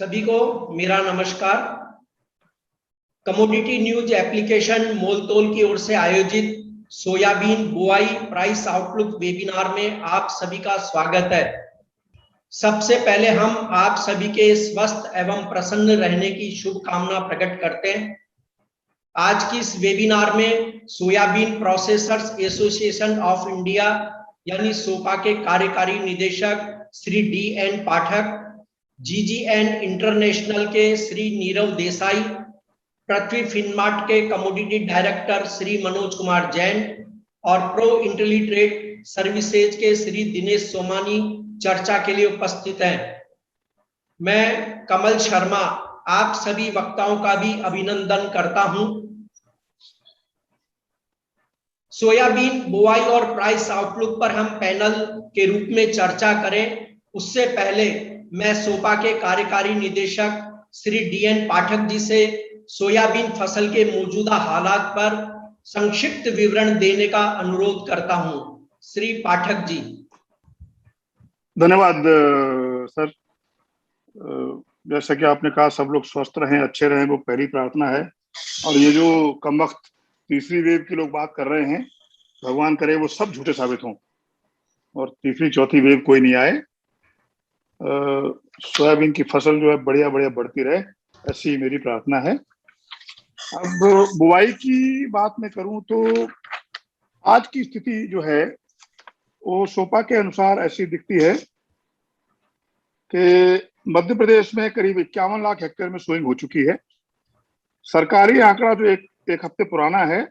सभी को मेरा नमस्कार। कमोडिटी न्यूज एप्लीकेशन मोलतोल की ओर से आयोजित सोयाबीन बुआई प्राइस आउटलुक वेबिनार में आप सभी का स्वागत है। सबसे पहले हम आप सभी के स्वस्थ एवं प्रसन्न रहने की शुभकामना प्रकट करते हैं। आज की इस वेबिनार में soybean processors association of India यानी सोपा के कार्यकारी निदेशक श्री डी.एन. पाठक, जीजीएन इंटरनेशनल के श्री नीरव देसाई, पृथ्वी फिनमार्ट के कमोडिटी डायरेक्टर श्री मनोज कुमार जैन और प्रो इंटेलीट्रेड सर्विसेज के श्री दिनेश सोमानी चर्चा के लिए उपस्थित हैं। मैं कमल शर्मा आप सभी वक्ताओं का भी अभिनंदन करता हूं। सोयाबीन बुआई और प्राइस आउटलुक पर हम पैनल के रूप में चर्चा करें, उससे पहले मैं सोपा के कार्यकारी निदेशक श्री डी.एन. पाठक जी से सोयाबीन फसल के मौजूदा हालात पर संक्षिप्त विवरण देने का अनुरोध करता हूं। श्री पाठक जी। धन्यवाद सर। जैसा कि आपने कहा, सब लोग स्वस्थ रहें, अच्छे रहें, वो पहली प्रार्थना है। और ये जो कमबख्त तीसरी वेव की लोग बात कर रहे हैं, भगवान करे वो सब झूठे साबित हों और तीसरी चौथी वेव कोई नहीं आए। सोयाबीन की फसल जो है बढ़िया बढ़िया बढ़ती रहे, ऐसी मेरी प्रार्थना है। अब बुआई की बात मैं करूं तो आज की स्थिति जो है वो सोपा के अनुसार ऐसी दिखती है कि मध्य प्रदेश में करीब 51 लाख हेक्टेयर में सोइंग हो चुकी है। सरकारी आंकड़ा जो एक हफ्ते पुराना है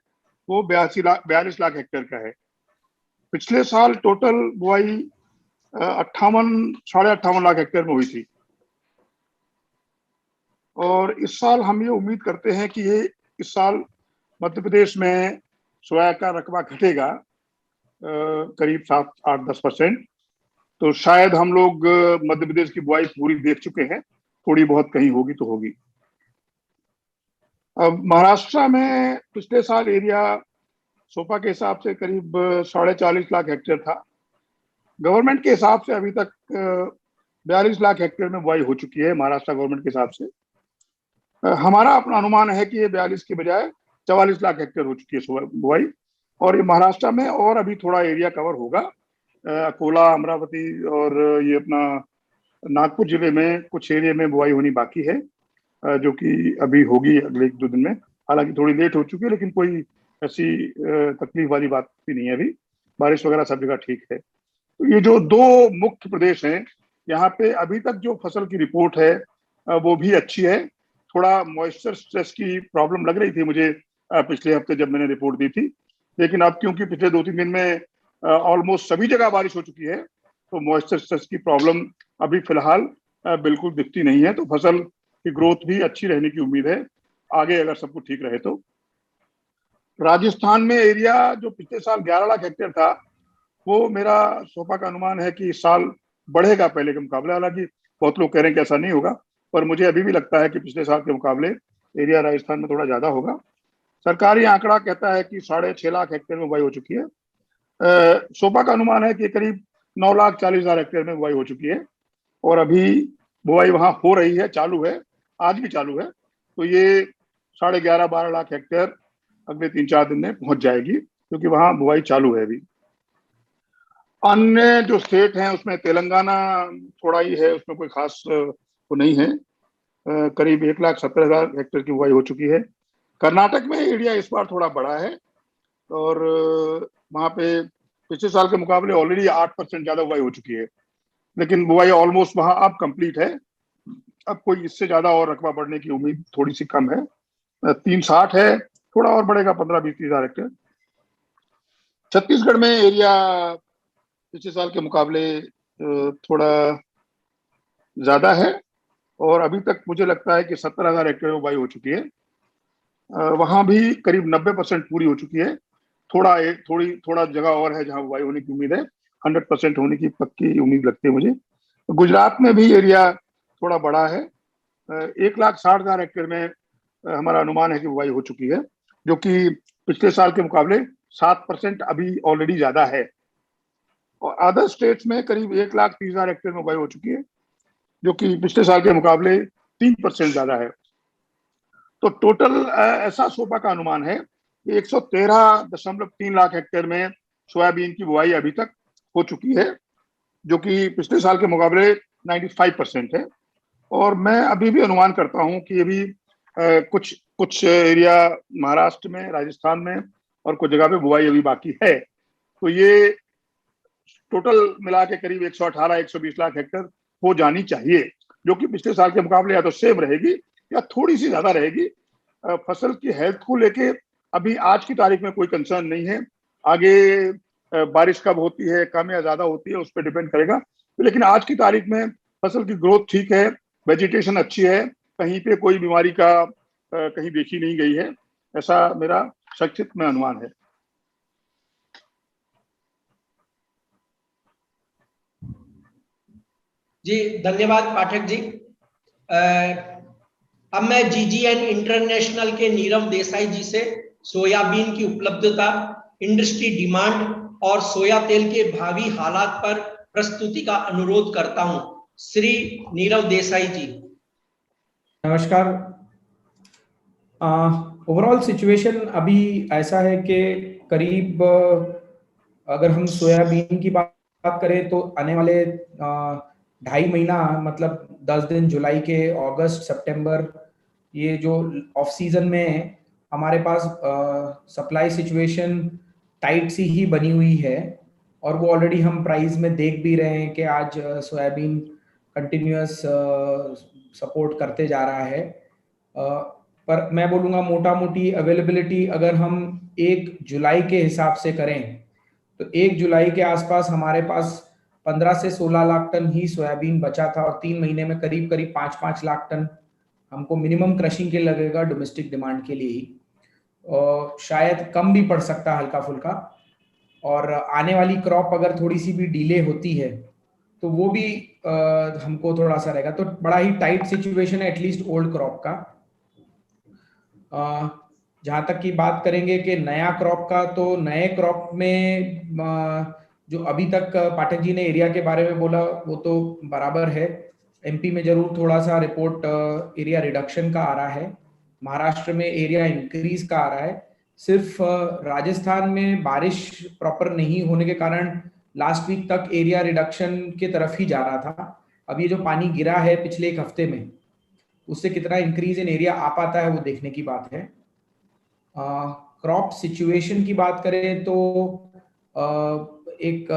वो 42 लाख हेक्टेयर का है। पिछले साल टोटल बुआई 58-58.5 लाख हेक्टेयर में हुई थी और इस साल हम ये उम्मीद करते हैं कि ये इस साल मध्य प्रदेश में सोया का रकबा घटेगा करीब 7-8-10%। तो शायद हम लोग मध्य प्रदेश की बुआई पूरी देख चुके हैं, थोड़ी बहुत कहीं होगी तो होगी। अब महाराष्ट्र में पिछले साल एरिया सोपा के हिसाब से करीब 40.5 लाख हेक्टेयर था। गवर्नमेंट के हिसाब से अभी तक 42 लाख हेक्टेयर में बुआई हो चुकी है महाराष्ट्र गवर्नमेंट के हिसाब से। हमारा अपना अनुमान है कि ये 42 के बजाय 44 लाख हेक्टेयर हो चुकी है बुआई। और ये महाराष्ट्र में और अभी थोड़ा एरिया कवर होगा। अकोला, अमरावती और ये अपना नागपुर जिले में कुछ एरिया में बुआई होनी बाकी है, जो कि अभी होगी अगले 1-2 दिन में। हालांकि थोड़ी लेट हो चुकी है, लेकिन कोई ऐसी तकलीफ वाली बात भी नहीं है। अभी बारिश वगैरह सब जगह ठीक है। तो ये जो दो मुख्य प्रदेश हैं, यहाँ पे अभी तक जो फसल की रिपोर्ट है वो भी अच्छी है। थोड़ा मॉइस्चर स्ट्रेस की प्रॉब्लम लग रही थी मुझे पिछले हफ्ते जब मैंने रिपोर्ट दी थी, लेकिन अब क्योंकि पिछले 2-3 दिन में ऑलमोस्ट सभी जगह बारिश हो चुकी है, तो मॉइस्चर स्ट्रेस की प्रॉब्लम अभी फिलहाल बिल्कुल दिखती नहीं है। तो फसल की ग्रोथ भी अच्छी रहने की उम्मीद है आगे, अगर सब कुछ ठीक रहे तो। राजस्थान में एरिया जो पिछले साल 11 लाख हेक्टेयर था, वो मेरा सोपा का अनुमान है कि इस साल बढ़ेगा पहले के मुकाबले। हालांकि बहुत लोग कह रहे हैं कि ऐसा नहीं होगा, पर मुझे अभी भी लगता है कि पिछले साल के मुकाबले एरिया राजस्थान में थोड़ा ज्यादा होगा। सरकारी आंकड़ा कहता है कि 6.5 लाख हेक्टेयर में बुआई हो चुकी है। सोपा का अनुमान है कि करीब 9,40,000 हेक्टेयर में बुआई हो चुकी है और अभी बुआई वहां हो रही है, चालू है, आज भी चालू है। तो ये 11.5-12 लाख हेक्टेयर अगले 3-4 दिन में पहुंच जाएगी, क्योंकि वहां बुआई चालू है अभी। अन्य जो स्टेट हैं उसमें तेलंगाना थोड़ा ही है, उसमें कोई खास वो नहीं है। करीब 1,70,000 हेक्टेयर की बुआई हो चुकी है। कर्नाटक में एरिया इस बार थोड़ा बड़ा है और वहां पे पिछले साल के मुकाबले ऑलरेडी 8% ज्यादा बुआई हो चुकी है, लेकिन बुआई ऑलमोस्ट वहां अब कंप्लीट है। अब कोई इससे ज्यादा और रकबा बढ़ने की उम्मीद थोड़ी सी कम है। 360 है, थोड़ा और बढ़ेगा 15-20,000 हेक्टेयर। छत्तीसगढ़ में एरिया पिछले साल के मुकाबले थोड़ा ज्यादा है और अभी तक मुझे लगता है कि 70,000 हेक्टेयर में बुआई हो चुकी है। वहां भी करीब 90% पूरी हो चुकी है। थोड़ा जगह और है जहां बुआई होने की उम्मीद है। 100% होने की पक्की उम्मीद लगती है मुझे। गुजरात में भी एरिया थोड़ा बड़ा है। 1,60,000 हेक्टेयर में हमारा अनुमान है कि बुआई हो चुकी है, जो कि पिछले साल के मुकाबले 7% अभी ऑलरेडी ज्यादा है। और अदर स्टेट्स में करीब 1,30,000 हेक्टेयर में बुआई हो चुकी है, जो कि पिछले साल के मुकाबले 3% ज्यादा है। तो टोटल ऐसा सोपा का अनुमान है कि 113.3 लाख हेक्टेयर में सोयाबीन की बुआई अभी तक हो चुकी है, जो कि पिछले साल के मुकाबले 95% है। और मैं अभी भी अनुमान करता हूं कि अभी कुछ कुछ एरिया महाराष्ट्र में, राजस्थान में और कुछ जगह पे बुआई अभी बाकी है। तो ये टोटल मिला के करीब 118-120 लाख हेक्टेयर हो जानी चाहिए, जो कि पिछले साल के मुकाबले या तो सेम रहेगी या थोड़ी सी ज्यादा रहेगी। फसल की हेल्थ को लेके अभी आज की तारीख में कोई कंसर्न नहीं है। आगे बारिश कब होती है, कम या ज्यादा होती है, उस पर डिपेंड करेगा। लेकिन आज की तारीख में फसल की ग्रोथ ठीक है, वेजिटेशन अच्छी है, कहीं पे कोई बीमारी का कहीं देखी नहीं गई है, ऐसा मेरा संक्षिप्त में अनुमान है। जी धन्यवाद पाठक जी। अब मैं जीजीएन इंटरनेशनल के नीरव देसाई जी से सोयाबीन की उपलब्धता, इंडस्ट्री डिमांड और सोया तेल के भावी हालात पर प्रस्तुति का अनुरोध करता हूं। श्री नीरव देसाई जी। नमस्कार। ओवरऑल सिचुएशन अभी ऐसा है कि करीब अगर हम सोयाबीन की बात करें तो आने वाले 2.5 महीना, मतलब 10 दिन, जुलाई के अगस्त सितंबर, ये जो ऑफ सीजन में है, हमारे पास सप्लाई सिचुएशन टाइट सी ही बनी हुई है। और वो ऑलरेडी हम प्राइस में देख भी रहे हैं कि आज सोयाबीन कंटिन्यूअस सपोर्ट करते जा रहा है। पर मैं बोलूँगा मोटा मोटी अवेलेबिलिटी अगर हम 1 जुलाई के हिसाब से करें तो 1 जुलाई के आसपास हमारे पास 15 से 16 लाख टन ही सोयाबीन बचा था, और 3 महीने में करीब करीब 5-5 लाख टन हमको मिनिमम क्रशिंग के लगेगा डोमेस्टिक डिमांड के लिए ही, और शायद कम भी पड़ सकता है हल्का फुल्का। और आने वाली क्रॉप अगर थोड़ी सी भी डिले होती है तो वो भी हमको थोड़ा सा रहेगा। तो बड़ा ही टाइट सिचुएशन है एटलीस्ट ओल्ड क्रॉप का। जहां तक की बात करेंगे कि नया क्रॉप का, तो नए क्रॉप में जो अभी तक पाठक जी ने एरिया के बारे में बोला वो तो बराबर है। एमपी में जरूर थोड़ा सा रिपोर्ट एरिया रिडक्शन का आ रहा है, महाराष्ट्र में एरिया इंक्रीज का आ रहा है। सिर्फ राजस्थान में बारिश प्रॉपर नहीं होने के कारण लास्ट वीक तक एरिया रिडक्शन के तरफ ही जा रहा था। अब ये जो पानी गिरा है पिछले 1 हफ्ते में, उससे कितना इंक्रीज इन एरिया आ पाता है वो देखने की बात है। क्रॉप सिचुएशन की बात करें तो एक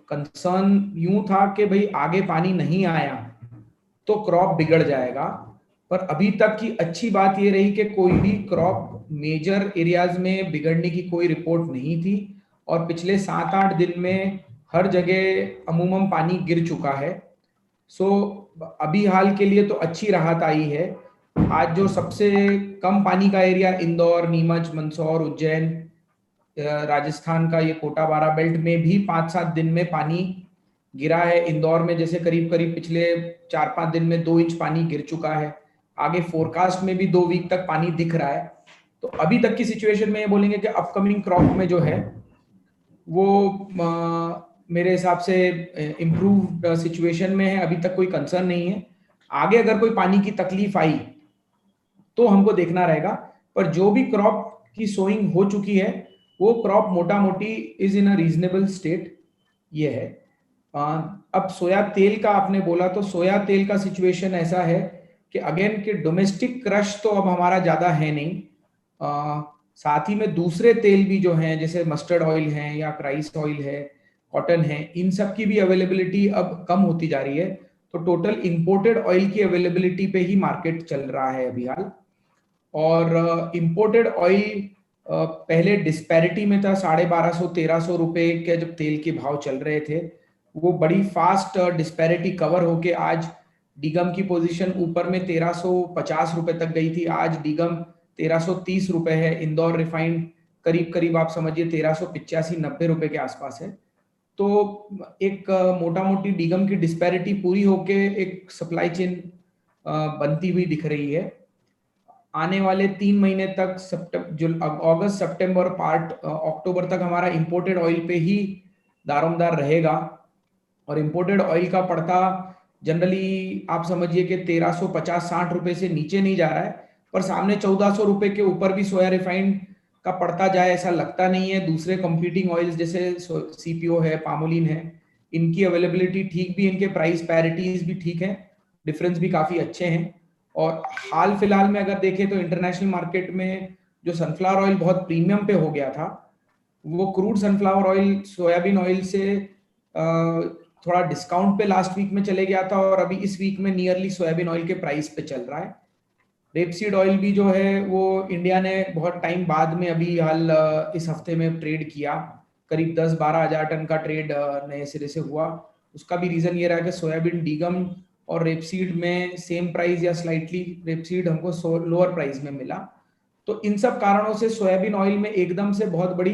कंसर्न यूं था कि भाई आगे पानी नहीं आया तो क्रॉप बिगड़ जाएगा, पर अभी तक की अच्छी बात ये रही कि कोई भी क्रॉप मेजर एरियाज में बिगड़ने की कोई रिपोर्ट नहीं थी, और पिछले 7-8 दिन में हर जगह अमूमन पानी गिर चुका है। सो अभी हाल के लिए तो अच्छी राहत आई है। आज जो सबसे कम पानी का एरिया इंदौर, नीमच, मंदसौर, उज्जैन, राजस्थान का ये कोटा बारा बेल्ट में भी 5-7 दिन में पानी गिरा है। इंदौर में जैसे करीब करीब पिछले 4-5 दिन में 2 इंच पानी गिर चुका है। आगे फोरकास्ट में भी 2 वीक तक पानी दिख रहा है। तो अभी तक की सिचुएशन में ये बोलेंगे कि अपकमिंग क्रॉप में जो है वो मेरे हिसाब से इम्प्रूव सिचुएशन में है, अभी तक कोई कंसर्न नहीं है। आगे अगर कोई पानी की तकलीफ आई तो हमको देखना रहेगा, पर जो भी क्रॉप की सोइंग हो चुकी है वो क्रॉप मोटा मोटी is in a reasonable state, ये है। अब सोया तेल का आपने बोला, तो सोया तेल का सिचुएशन ऐसा है कि अगेन कि डोमेस्टिक क्रश तो अब हमारा ज्यादा है नहीं, साथ ही में दूसरे तेल भी जो हैं जैसे मस्टर्ड ऑयल है या राइस ऑयल है, कॉटन है, इन सब की भी अवेलेबिलिटी अब कम होती जा रही है। तो टोटल इंपोर्टेड ऑयल की अवेलेबिलिटी पे ही मार्केट चल रहा है अभी हाल। और इंपोर्टेड ऑयल पहले डिस्पैरिटी में था, 1250-1300 रुपए के जब तेल के भाव चल रहे थे, वो बड़ी फास्ट डिस्पैरिटी कवर होके आज डीगम की पोजीशन ऊपर में 1350 रुपए तक गई थी। आज डीगम 1330 रुपए है। इंदौर रिफाइंड करीब करीब आप समझिए 1385-90 रुपए के आसपास है। तो एक मोटा मोटी डीगम की डिस्पैरिटी पूरी होके एक सप्लाई चेन बनती हुई दिख रही है। आने वाले 3 महीने तक अगस्त, सितंबर, पार्ट अक्टूबर तक हमारा इंपोर्टेड ऑयल पे ही दारोमदार रहेगा। और इंपोर्टेड ऑयल का पड़ता जनरली आप समझिए कि 1350-60 रुपए से नीचे नहीं जा रहा है, पर सामने 1400 रुपए के ऊपर भी सोया रिफाइंड का पड़ता जाए ऐसा लगता नहीं है। दूसरे कंपीटिंग ऑयल्स जैसे सीपीओ है, पामोलिन है, इनकी अवेलेबिलिटी ठीक भी, इनके प्राइस पैरिटीज भी ठीक है, डिफरेंस भी काफी अच्छे हैं। और हाल फिलहाल में अगर देखें तो इंटरनेशनल मार्केट में जो सनफ्लावर ऑयल बहुत प्रीमियम पे हो गया था, वो crude sunflower oil soybean oil से थोड़ा डिस्काउंट पे लास्ट वीक में चले गया था, और अभी इस वीक में नियरली सोयाबीन ऑयल के प्राइस पे चल रहा है। रेपसीड ऑयल भी जो है वो इंडिया ने बहुत टाइम बाद में अभी हाल इस हफ्ते में ट्रेड किया, करीब 10-12 हजार टन का ट्रेड नए सिरे से हुआ। उसका भी रीजन ये रहा कि सोयाबीन डीगम और रेपसीड में सेम प्राइस या स्लाइटली रेपसीड हमको लोअर प्राइस में मिला। तो इन सब कारणों से सोयाबीन ऑयल में एकदम से बहुत बड़ी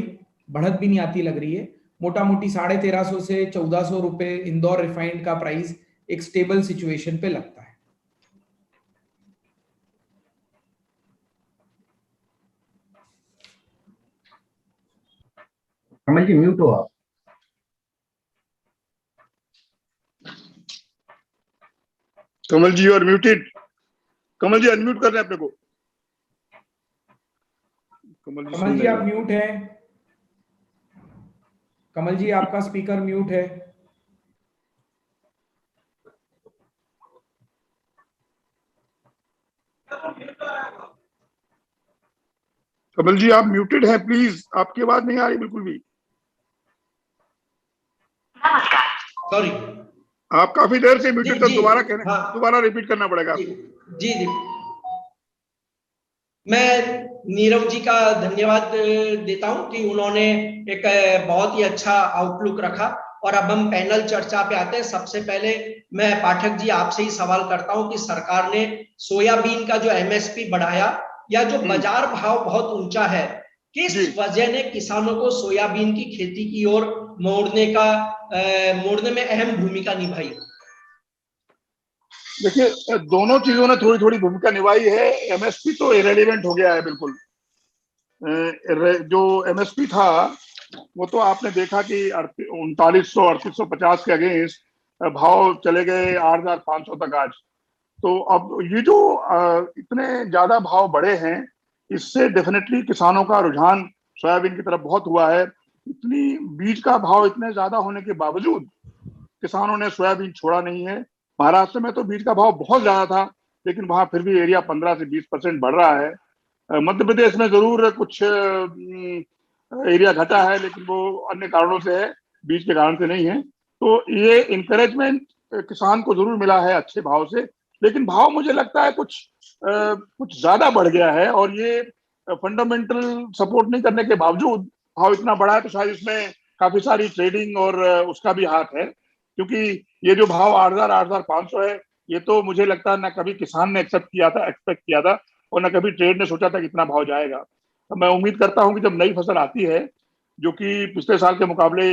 बढ़त भी नहीं आती लग रही है। मोटा मोटी 1350 से 1400 रुपए इंदौर रिफाइंड का प्राइस एक स्टेबल सिचुएशन पे लगता है। कमल जी म्यूट हो आप। कमल जी और म्यूटेड। कमल जी अनम्यूट कर रहे हैं अपने को। कमल जी आप म्यूट है। कमल जी आपका स्पीकर म्यूट है। कमल जी आप म्यूटेड हैं, प्लीज, आपकी आवाज नहीं आ रही बिल्कुल भी। सॉरी, आप काफी देर से म्यूटेड थे, दोबारा कहना, हाँ, दोबारा रिपीट करना पड़ेगा। जी जी, मैं नीरव जी का धन्यवाद देता हूं कि उन्होंने एक बहुत ही अच्छा आउटलुक रखा। और अब हम पैनल चर्चा पे आते हैं। सबसे पहले मैं पाठक जी आपसे ही सवाल करता हूं कि सरकार ने सोयाबीन का जो एमएसपी बढ़ाया, या जो बाजार भाव बहुत ऊंचा है, किस वजह ने किसानों को सोयाबीन की खेती की ओर मोड़ने में अहम भूमिका निभाई? देखिए, दोनों चीजों ने थोड़ी थोड़ी भूमिका निभाई है। एमएसपी तो इरेलीवेंट हो गया है बिल्कुल। जो एमएसपी था वो तो आपने देखा कि 3900-3850 के अगेंस्ट भाव चले गए 8500 तक आज। तो अब ये जो इतने ज्यादा भाव बढ़े हैं, इससे डेफिनेटली किसानों का रुझान सोयाबीन की तरफ बहुत हुआ है। इतनी बीज का भाव इतने ज्यादा होने के बावजूद किसानों ने सोयाबीन छोड़ा नहीं है। महाराष्ट्र में तो बीज का भाव बहुत ज्यादा था, लेकिन वहां फिर भी एरिया 15 से 20% बढ़ रहा है। मध्य प्रदेश में जरूर कुछ एरिया घटा है, लेकिन वो अन्य कारणों से है, बीज के कारण से नहीं है। तो ये इंकरेजमेंट किसान को जरूर मिला है अच्छे भाव से, लेकिन भाव मुझे लगता है कुछ ज्यादा बढ़ गया है। और ये फंडामेंटल सपोर्ट नहीं करने के बावजूद भाव इतना बढ़ा है, तो शायद इसमें काफी सारी ट्रेडिंग और उसका भी हाथ है। क्योंकि ये जो भाव 8,500 है, ये तो मुझे लगता है ना कभी किसान ने एक्सेप्ट किया था, और ना कभी ट्रेड ने सोचा था कि इतना भाव जाएगा। तो मैं उम्मीद करता हूं कि जब नई फसल आती है, जो कि पिछले साल के मुकाबले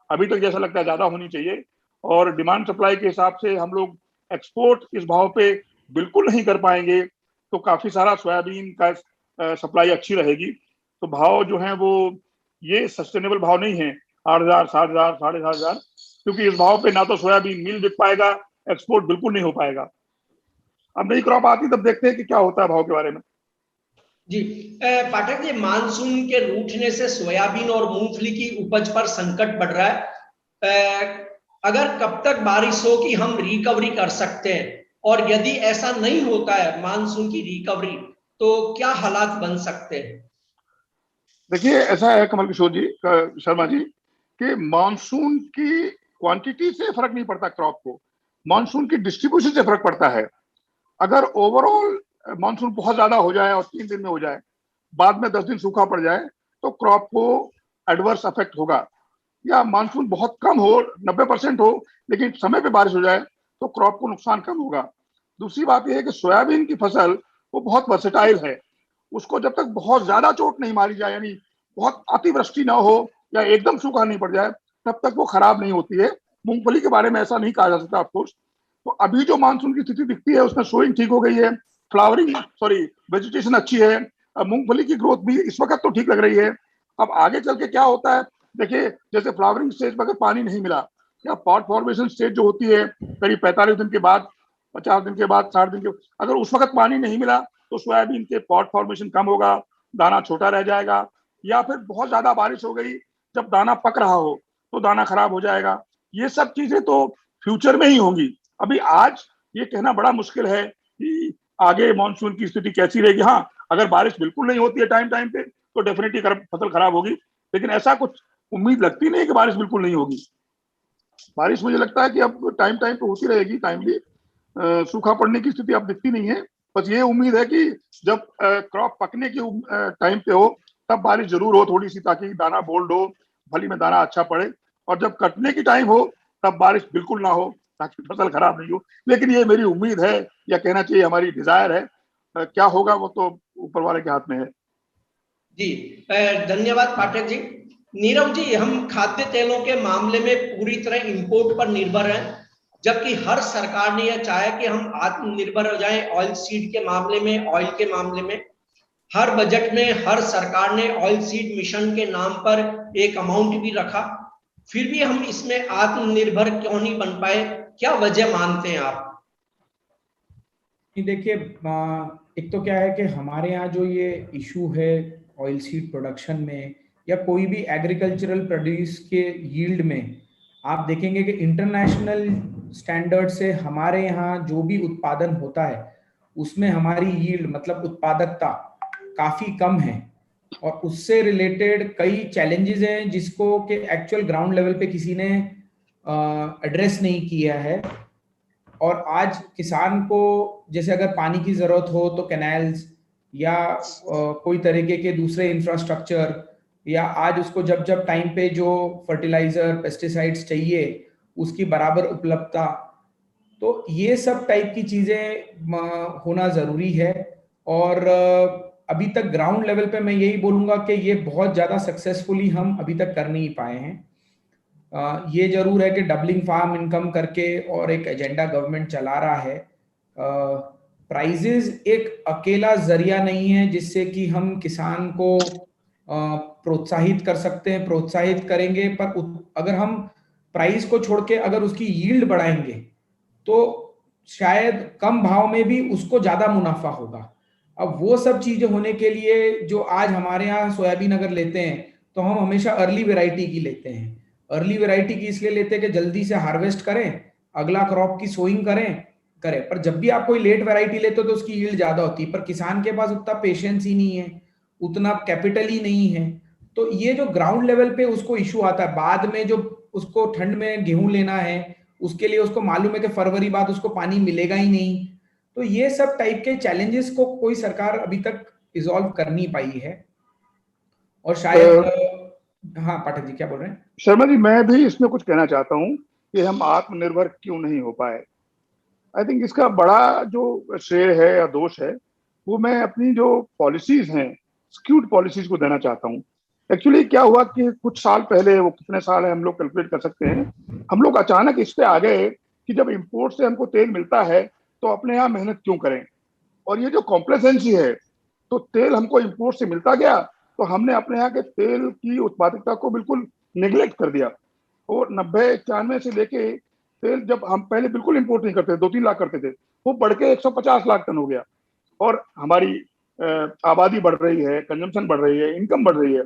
अभी तक जैसा लगता है ज्यादा होनी चाहिए, और डिमांड सप्लाई के हिसाब से हम लोग एक्सपोर्ट इस भाव पे बिल्कुल नहीं कर पाएंगे, तो काफी सारा सोयाबीन का सप्लाई अच्छी रहेगी। तो भाव जो है वो ये सस्टेनेबल भाव नहीं है 8,000, 7,000, 7,500, क्योंकि इस भाव पे ना तो सोयाबीन मिल बिक पाएगा, एक्सपोर्ट बिल्कुल नहीं हो पाएगा। अब नई क्रॉप आती तब देखते हैं कि क्या होता है भाव के बारे में। जी पाठक जी, मानसून के रूठने से सोयाबीन और मूंगफली की उपज पर संकट बढ़ रहा है। अगर कब तक बारिशों की हम रिकवरी कर सकते हैं, और यदि ऐसा नहीं होता है मानसून की रिकवरी, तो क्या हालात बन सकते हैं? देखिए, ऐसा है कमल किशोर जी, शर्मा जी, कि मानसून की क्वांटिटी से फर्क नहीं पड़ता क्रॉप को, मानसून की डिस्ट्रीब्यूशन से फर्क पड़ता है। अगर ओवरऑल मानसून बहुत ज्यादा हो जाए और 3 दिन में हो जाए, बाद में 10 दिन सूखा पड़ जाए, तो क्रॉप को एडवर्स अफेक्ट होगा। या मानसून बहुत कम हो, 90% हो, लेकिन समय पे बारिश हो जाए, तो क्रॉप को नुकसान कम होगा। दूसरी बात यह है कि सोयाबीन की फसल वो बहुत वर्सेटाइल है। उसको जब तक बहुत ज्यादा चोट नहीं मारी जाए, यानी बहुत अतिवृष्टि ना हो या एकदम सूखा नहीं पड़ जाए, तब तक वो खराब नहीं होती है। मूंगफली के बारे में ऐसा नहीं कहा जा सकता ऑफकोर्स। तो अभी जो मानसून की स्थिति दिखती है, उसमें सोइंग ठीक हो गई है, वेजिटेशन अच्छी है। मूंगफली की ग्रोथ भी इस वक्त तो ठीक लग रही है। अब आगे चल के क्या होता है, देखिए, जैसे फ्लावरिंग स्टेज पर अगर पानी नहीं मिला, या पॉट फॉर्मेशन स्टेज जो होती है करीब 45 दिन के बाद, 50 दिन के बाद, 60 दिन के, अगर उस वक्त पानी नहीं मिला तो सोयाबीन के पॉट फॉर्मेशन कम होगा, दाना छोटा रह जाएगा, या फिर बहुत ज्यादा बारिश हो गई जब दाना पक रहा हो तो दाना खराब हो जाएगा। ये सब चीजें तो फ्यूचर में ही होंगी। अभी आज ये कहना बड़ा मुश्किल है कि आगे मानसून की स्थिति कैसी रहेगी। हाँ, अगर बारिश बिल्कुल नहीं होती है टाइम टाइम पे तो डेफिनेटली फसल खराब होगी, लेकिन ऐसा कुछ उम्मीद लगती नहीं है कि बारिश बिल्कुल नहीं होगी। बारिश मुझे लगता है कि अब टाइम टाइम पे होती रहेगी, टाइमली। सूखा पड़ने की स्थिति अब दिखती नहीं है। बस ये उम्मीद है कि जब क्रॉप पकने की टाइम पे हो तब बारिश जरूर हो थोड़ी सी, ताकि दाना बोल्ड हो, फली में दाना अच्छा पड़े, और जब कटने की टाइम हो तब बारिश बिल्कुल ना हो ताकि फसल खराब नहीं हो। लेकिन ये मेरी उम्मीद है, या कहना चाहिए हमारी डिजायर है। क्या होगा वो तो ऊपर वाले के हाथ में है। जी, धन्यवाद पाठक जी। नीरव जी, हम खाद्य तेलों के मामले में पूरी तरह इंपोर्ट पर निर्भर हैं, जबकि हर सरकार ने यह चाहा कि हम आत्मनिर्भर हो जाएं ऑयल सीड के मामले में, ऑयल के मामले में। हर बजट में हर सरकार ने ऑयल सीड मिशन के नाम पर एक अमाउंट भी रखा, फिर भी हम इसमें आत्मनिर्भर क्यों नहीं बन पाए? क्या वजह मानते हैं आप? देखिए, एक तो क्या है कि हमारे यहाँ जो ये इशू है ऑयल सीड प्रोडक्शन में या कोई भी एग्रीकल्चरल प्रोड्यूस के यील्ड में, आप देखेंगे कि इंटरनेशनल स्टैंडर्ड से हमारे यहाँ जो भी उत्पादन होता है उसमें हमारी यील्ड मतलब उत्पादकता काफी कम है, और उससे रिलेटेड कई चैलेंजेस हैं जिसको कि एक्चुअल ग्राउंड लेवल पे किसी ने एड्रेस नहीं किया है। और आज किसान को जैसे अगर पानी की जरूरत हो तो कैनाल्स या कोई तरीके के दूसरे इंफ्रास्ट्रक्चर, या आज उसको जब जब टाइम पे जो फर्टिलाइजर पेस्टिसाइड्स चाहिए उसकी बराबर उपलब्धता, तो ये सब टाइप की चीजें होना जरूरी है। और अभी तक ग्राउंड लेवल पे मैं यही बोलूंगा कि ये बहुत ज्यादा सक्सेसफुली हम अभी तक कर नहीं पाए हैं। ये जरूर है कि डबलिंग फार्म इनकम करके और एक एजेंडा गवर्नमेंट चला रहा है। प्राइजेस एक अकेला जरिया नहीं है जिससे कि हम किसान को प्रोत्साहित कर सकते हैं, प्रोत्साहित करेंगे, पर अगर हम प्राइस को छोड़ के अगर उसकी यील्ड बढ़ाएंगे तो शायद कम भाव में भी उसको ज्यादा मुनाफा होगा। अब वो सब चीजें होने के लिए जो आज हमारे यहाँ सोयाबीन अगर लेते हैं तो हम हमेशा अर्ली वेराइटी की लेते हैं। अर्ली वेराइटी की इसलिए लेते हैं कि जल्दी से हार्वेस्ट करें, अगला क्रॉप की सोइंग करें। पर जब भी आप कोई लेट वैरायटी लेते हो तो उसकी यील्ड ज्यादा होती है, पर किसान के पास उतना पेशेंस ही नहीं है, उतना कैपिटल ही नहीं है। तो ये जो ग्राउंड लेवल पे उसको इशू आता है, बाद में जो उसको ठंड में गेहूं लेना है उसके लिए उसको मालूम है कि फरवरी बाद उसको पानी मिलेगा ही नहीं। तो ये सब टाइप के चैलेंजेस को कोई सरकार अभी तक रिजॉल्व कर नहीं पाई है। और शायद हाँ पाठक जी क्या बोल रहे हैं? शर्मा जी, मैं भी इसमें कुछ कहना चाहता हूँ कि हम आत्मनिर्भर क्यों नहीं हो पाए। आई थिंक इसका बड़ा जो श्रेय है या दोष है वो मैं अपनी जो पॉलिसीज हैं, स्क्यूड पॉलिसीज को देना चाहता हूँ। एक्चुअली क्या हुआ कि कुछ साल पहले, वो कितने साल है हम लोग कैलकुलेट कर सकते हैं, हम लोग अचानक इस पे आ गए कि जब इंपोर्ट से हमको तेल मिलता है तो अपने यहाँ मेहनत क्यों करें। और ये जो कॉम्प्लेसेंसी है, तो तेल हमको इंपोर्ट से मिलता गया तो हमने अपने यहाँ के तेल की उत्पादकता को बिल्कुल निगलेक्ट कर दिया। और 90-91 से लेके तेल जब हम पहले बिल्कुल इंपोर्ट नहीं करते, 2-3 लाख करते थे, वो बढ़ के 150 लाख टन हो गया। और हमारी आबादी बढ़ रही है, कंजम्पशन बढ़ रही है, इनकम बढ़ रही है,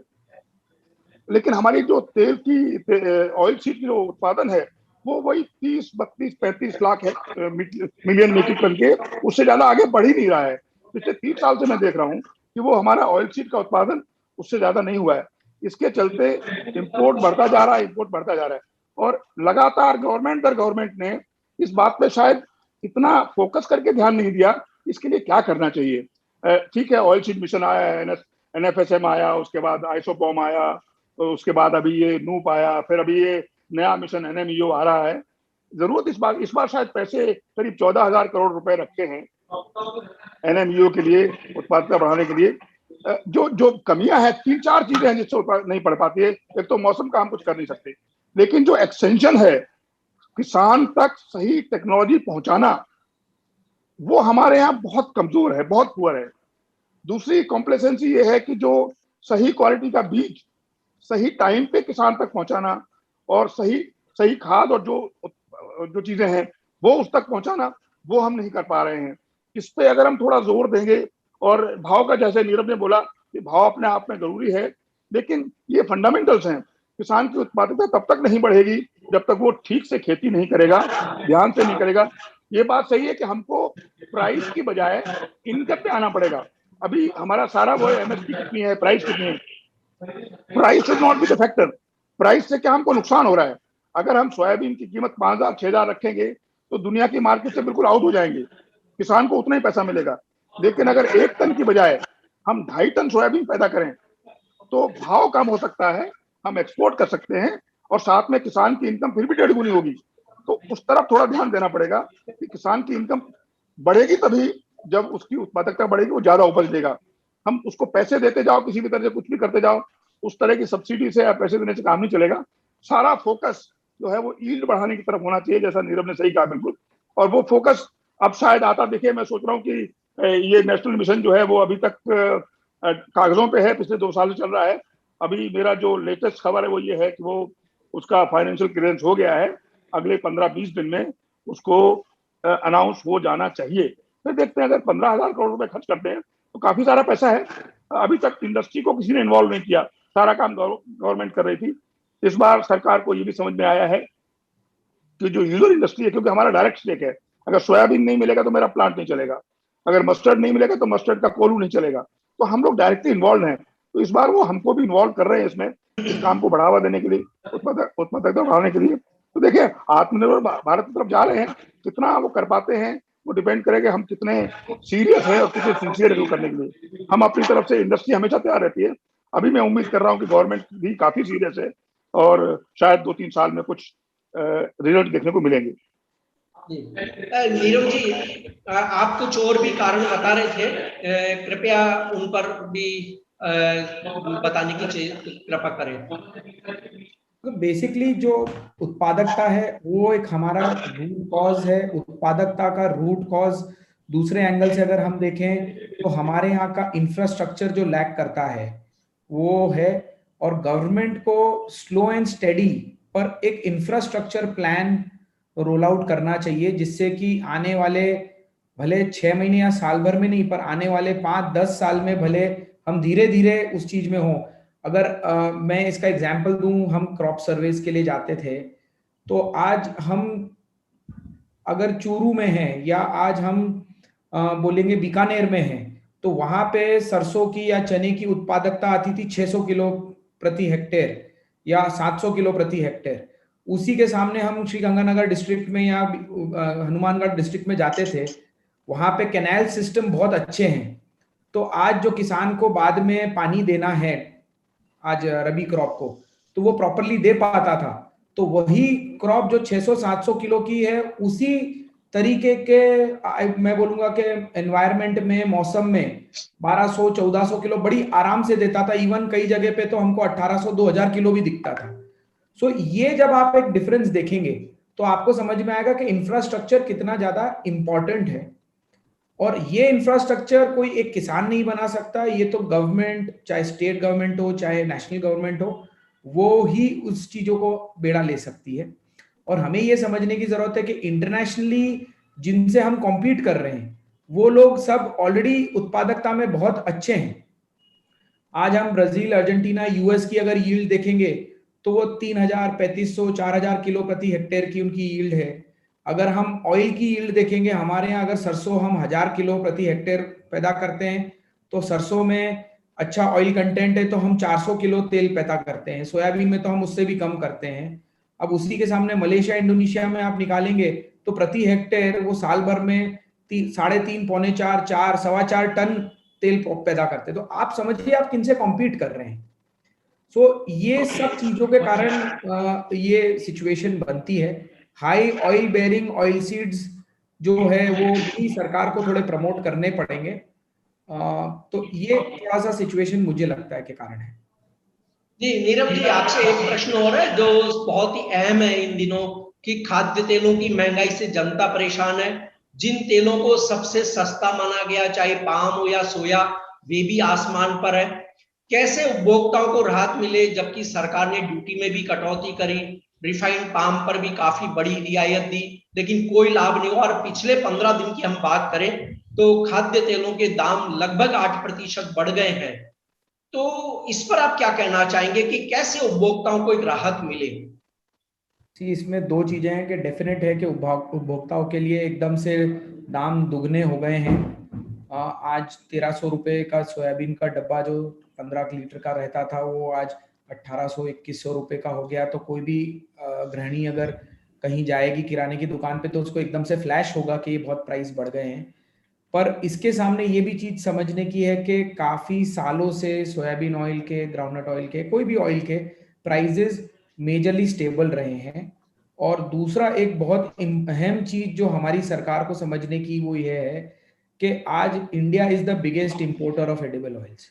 लेकिन हमारी जो तेल की ऑयल सीड की जो उत्पादन है वो वही 30-32-35 लाख है मिलियन मीट्रिक टन के, उससे ज्यादा आगे बढ़ ही नहीं रहा है। पिछले 30 साल से मैं देख रहा हूँ कि वो हमारा ऑयल सीड का उत्पादन उससे ज्यादा नहीं हुआ है। इसके चलते इंपोर्ट बढ़ता जा रहा है, इंपोर्ट बढ़ता जा रहा है। और लगातार गवर्नमेंट दर गवर्नमेंट ने इस बात पे शायद इतना फोकस करके ध्यान नहीं दिया इसके लिए क्या करना चाहिए। ठीक है, ऑयल सीड मिशन आया, NFSM आया, उसके बाद आइसोपॉम आया, तो उसके बाद अभी ये नूप आया, फिर अभी ये नया मिशन NMEO आ रहा है। जरूरत इस बार शायद पैसे करीब 14,000 करोड़ रुपए रखे हैं NMEO के लिए, उत्पादकता बढ़ाने के लिए। जो कमियां हैं, 3-4 चीजें हैं जिससे नहीं पढ़ पाती है। एक तो मौसम का हम कुछ कर नहीं सकते, लेकिन जो एक्सटेंशन है, किसान तक सही टेक्नोलॉजी पहुंचाना, वो हमारे यहाँ बहुत कमजोर है, बहुत पुअर है। दूसरी कॉम्प्लेसेंसी ये है कि जो सही क्वालिटी का बीज सही टाइम पे किसान तक पहुंचाना और सही सही खाद और जो चीजें हैं वो उस तक पहुंचाना, वो हम नहीं कर पा रहे हैं। इस पे अगर हम थोड़ा जोर देंगे, और भाव का, जैसे नीरज ने बोला कि भाव अपने आप में जरूरी है, लेकिन ये फंडामेंटल्स हैं। किसान की उत्पादकता तब तक नहीं बढ़ेगी जब तक वो ठीक से खेती नहीं करेगा, ध्यान से नहीं करेगा। ये बात सही है कि हमको प्राइस की बजाय इनकम पे आना पड़ेगा। अभी हमारा सारा वो एमएसपी कितनी है, प्राइस कितनी है, price should not be the factor. Price से क्या हमको नुकसान हो रहा है? अगर हम सोयाबीन की कीमत 5,000 6,000 रखेंगे तो दुनिया की मार्केट से बिल्कुल आउट हो जाएंगे, किसान को उतना ही पैसा मिलेगा। लेकिन अगर 1 टन की बजाय हम 2.5 टन सोयाबीन पैदा करें तो भाव कम हो सकता है, हम एक्सपोर्ट कर सकते हैं, और साथ में किसान की इनकम फिर भी 1.5 गुनी होगी। तो उस तरफ थोड़ा ध्यान देना पड़ेगा कि किसान की इनकम बढ़ेगी तभी जब उसकी उत्पादकता बढ़ेगी, वो ज्यादा उपज देगा। हम उसको पैसे देते जाओ, किसी भी तरह से कुछ भी करते जाओ, उस तरह की सब्सिडी से या पैसे देने से काम नहीं चलेगा। सारा फोकस जो है वो यील्ड बढ़ाने की तरफ होना चाहिए, जैसा नीरव ने सही कहा, बिल्कुल। और वो फोकस अब शायद आता दिखे। मैं सोच रहा हूँ कि ये नेशनल मिशन जो है वो अभी तक कागजों पे है, पिछले 2 साल से चल रहा है। अभी मेरा जो लेटेस्ट खबर है वो ये है कि वो उसका फाइनेंशियल क्लियरेंस हो गया है, अगले 15-20 दिन में उसको अनाउंस हो जाना चाहिए। फिर देखते हैं, अगर 15,000 करोड़ रुपए खर्च करते हैं तो काफी सारा पैसा है। अभी तक इंडस्ट्री को किसी ने इन्वॉल्व नहीं किया, सारा काम गवर्नमेंट कर रही थी। इस बार सरकार को ये भी समझ में आया है कि जो यूजर इंडस्ट्री है, क्योंकि हमारा डायरेक्ट स्टेक है, अगर सोयाबीन नहीं मिलेगा तो मेरा प्लांट नहीं चलेगा, अगर मस्टर्ड नहीं मिलेगा तो मस्टर्ड का कोलू नहीं चलेगा, तो हम लोग डायरेक्टली इन्वॉल्व हैं। तो इस बार वो हमको भी इन्वॉल्व कर रहे हैं इसमें, इस काम को बढ़ावा देने के लिए, उत्पादकता बढ़ाने के लिए। तो देखिए, आत्मनिर्भर भारत की तरफ जा रहे हैं, कितना वो कर पाते हैं वो डिपेंड करेगा हम कितने सीरियस है और कितने सिंसियर है करने के लिए। हम अपनी तरफ से, इंडस्ट्री हमेशा तैयार रहती है। अभी मैं उम्मीद कर रहा हूँ कि गवर्नमेंट भी काफी सीरियस है और शायद 2-3 साल में कुछ रिजल्ट देखने को मिलेंगे। नीरव जी, आप कुछ और भी कारण बता रहे थे, कृपया उन पर भी बताने की कृपा करें। तो बेसिकली जो उत्पादकता है वो एक हमारा रूट कॉज है। उत्पादकता का रूट कॉज दूसरे एंगल से अगर हम देखें तो हमारे यहाँ का इंफ्रास्ट्रक्चर जो लैक करता है वो है, और गवर्नमेंट को स्लो एंड स्टेडी पर एक इंफ्रास्ट्रक्चर प्लान रोल आउट करना चाहिए, जिससे कि आने वाले भले 6 महीने या साल भर में नहीं, पर आने वाले 5-10 साल में भले हम धीरे धीरे उस चीज में हो। अगर मैं इसका एग्जांपल दूं, हम क्रॉप सर्वेस के लिए जाते थे, तो आज हम अगर चूरू में हैं या आज हम बोलेंगे बीकानेर में हैं, तो वहां पे सरसों की या चने की उत्पादकता आती थी 600 किलो प्रति हेक्टेयर या 700 किलो प्रति हेक्टेयर। उसी के सामने हम श्रीगंगानगर डिस्ट्रिक्ट में या हनुमानगढ़ डिस्ट्रिक्ट में जाते थे, वहां पे कैनाल सिस्टम बहुत अच्छे हैं। तो आज जो किसान को बाद में पानी देना है आज रबी क्रॉप को, तो वो प्रॉपरली दे पाता था। तो वही क्रॉप जो 600-700 किलो की है, उसी तरीके के मैं बोलूंगा कि एनवायरनमेंट में, मौसम में 1200-1400 किलो बड़ी आराम से देता था। इवन कई जगह पे तो हमको 1800-2000 किलो भी दिखता था। सो ये जब आप एक डिफरेंस देखेंगे तो आपको समझ में आएगा कि इंफ्रास्ट्रक्चर कितना ज्यादा इंपॉर्टेंट है। और ये इंफ्रास्ट्रक्चर कोई एक किसान नहीं बना सकता, ये तो गवर्नमेंट, चाहे स्टेट गवर्नमेंट हो चाहे नेशनल गवर्नमेंट हो, वो ही उस चीजों को बेड़ा ले सकती है। और हमें ये समझने की जरूरत है कि इंटरनेशनली जिनसे हम कॉम्पीट कर रहे हैं वो लोग सब ऑलरेडी उत्पादकता में बहुत अच्छे हैं। आज हम ब्राजील, अर्जेंटीना, यूएस की अगर यील्ड देखेंगे तो वो 3000, 3500, 4000 किलो प्रति हेक्टेयर की उनकी यील्ड है। अगर हम ऑयल की यील्ड देखेंगे, हमारे यहाँ अगर सरसों हम 1000 किलो प्रति हेक्टेयर पैदा करते हैं तो सरसों में अच्छा ऑयल कंटेंट है तो हम 400 किलो तेल पैदा करते हैं। सोयाबीन में तो हम उससे भी कम करते हैं। अब उसी के सामने मलेशिया, इंडोनेशिया में आप निकालेंगे तो प्रति हेक्टेयर वो साल भर में 3.5, 4.5, 4, 4.25 टन तेल पैदा करते हैं। तो आप समझिए आप किनसे कॉम्पीट कर रहे हैं। सो ये सब चीजों के कारण ये सिचुएशन बनती है। High oil bearing oil seeds जो है वो भी सरकार को थोड़े प्रमोट करने पड़ेंगे। तो ये थोड़ा सा सिचुएशन मुझे लगता है कि कारण है। जी नीरव जी, आपसे एक प्रश्न और है जो बहुत ही अहम है इन दिनों, कि खाद्य तेलों की महंगाई से जनता परेशान है। जिन तेलों को सबसे सस्ता माना गया, चाहे पाम हो या सोया, वे भी आसमान पर है। कैसे उपभोक्ताओं को राहत मिले जबकि सरकार ने ड्यूटी में भी कटौती करी? रिफाइंड पाम पर भी काफी बड़ी रियायत दी, लेकिन कोई लाभ नहीं हुआ। और पिछले 15 दिन की हम बात करें तो खाद्य तेलों के दाम लगभग 8% बढ़ गए हैं। तो इस पर आप क्या कहना चाहेंगे कि कैसे उपभोक्ताओं को एक राहत मिले? इसमें दो चीजें हैं कि डेफिनेट है कि उपभोक्ताओं के लिए एकदम से दाम दुगने हो गए हैं। आज 1300 रुपये का सोयाबीन का डब्बा जो 15 लीटर का रहता था वो आज 1800-2100 रुपये का हो गया। तो कोई भी गृहिणी अगर कहीं जाएगी किराने की दुकान पे तो उसको एकदम से फ्लैश होगा कि ये बहुत प्राइस बढ़ गए हैं। पर इसके सामने ये भी चीज समझने की है कि काफी सालों से सोयाबीन ऑयल के, ग्राउंडनट ऑयल के, कोई भी ऑयल के प्राइजेस मेजरली स्टेबल रहे हैं। और दूसरा एक बहुत अहम चीज जो हमारी सरकार को समझने की वो ये है कि आज India is the biggest importer of edible oils.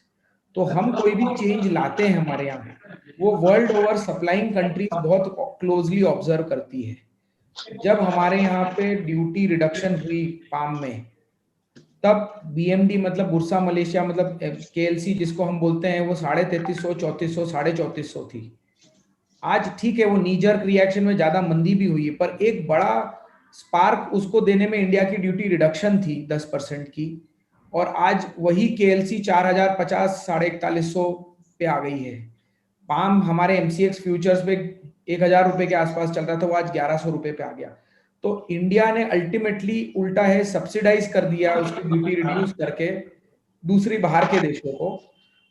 तो हम कोई भी चेंज लाते हैं हमारे यहाँ, वो वर्ल्ड ओवर सप्लाइंग कंट्रीज बहुत क्लोजली ऑब्जर्व करती है। जब हमारे यहाँ पे ड्यूटी रिडक्शन हुई पाम में, तब बीएमडी मतलब बुर्सा मलेशिया मतलब केएलसी जिसको हम बोलते हैं वो 3350, 3400, 3450 थी। आज ठीक है वो नीजर्क रिएक्शन में ज्यादा मंदी भी हुई है, पर एक बड़ा स्पार्क उसको देने में इंडिया की ड्यूटी रिडक्शन थी 10% की। और आज वही केएलसी 4050, 4150 पे आ गई है। पाम हमारे एमसीएक्स फ्यूचर्स पे 1000 रुपए के आसपास चल रहा था, वो आज 1100 रुपए पे आ गया। तो इंडिया ने अल्टीमेटली उल्टा है सब्सिडाइज कर दिया उसकी ड्यूटी रिड्यूस करके दूसरी बाहर के देशों को।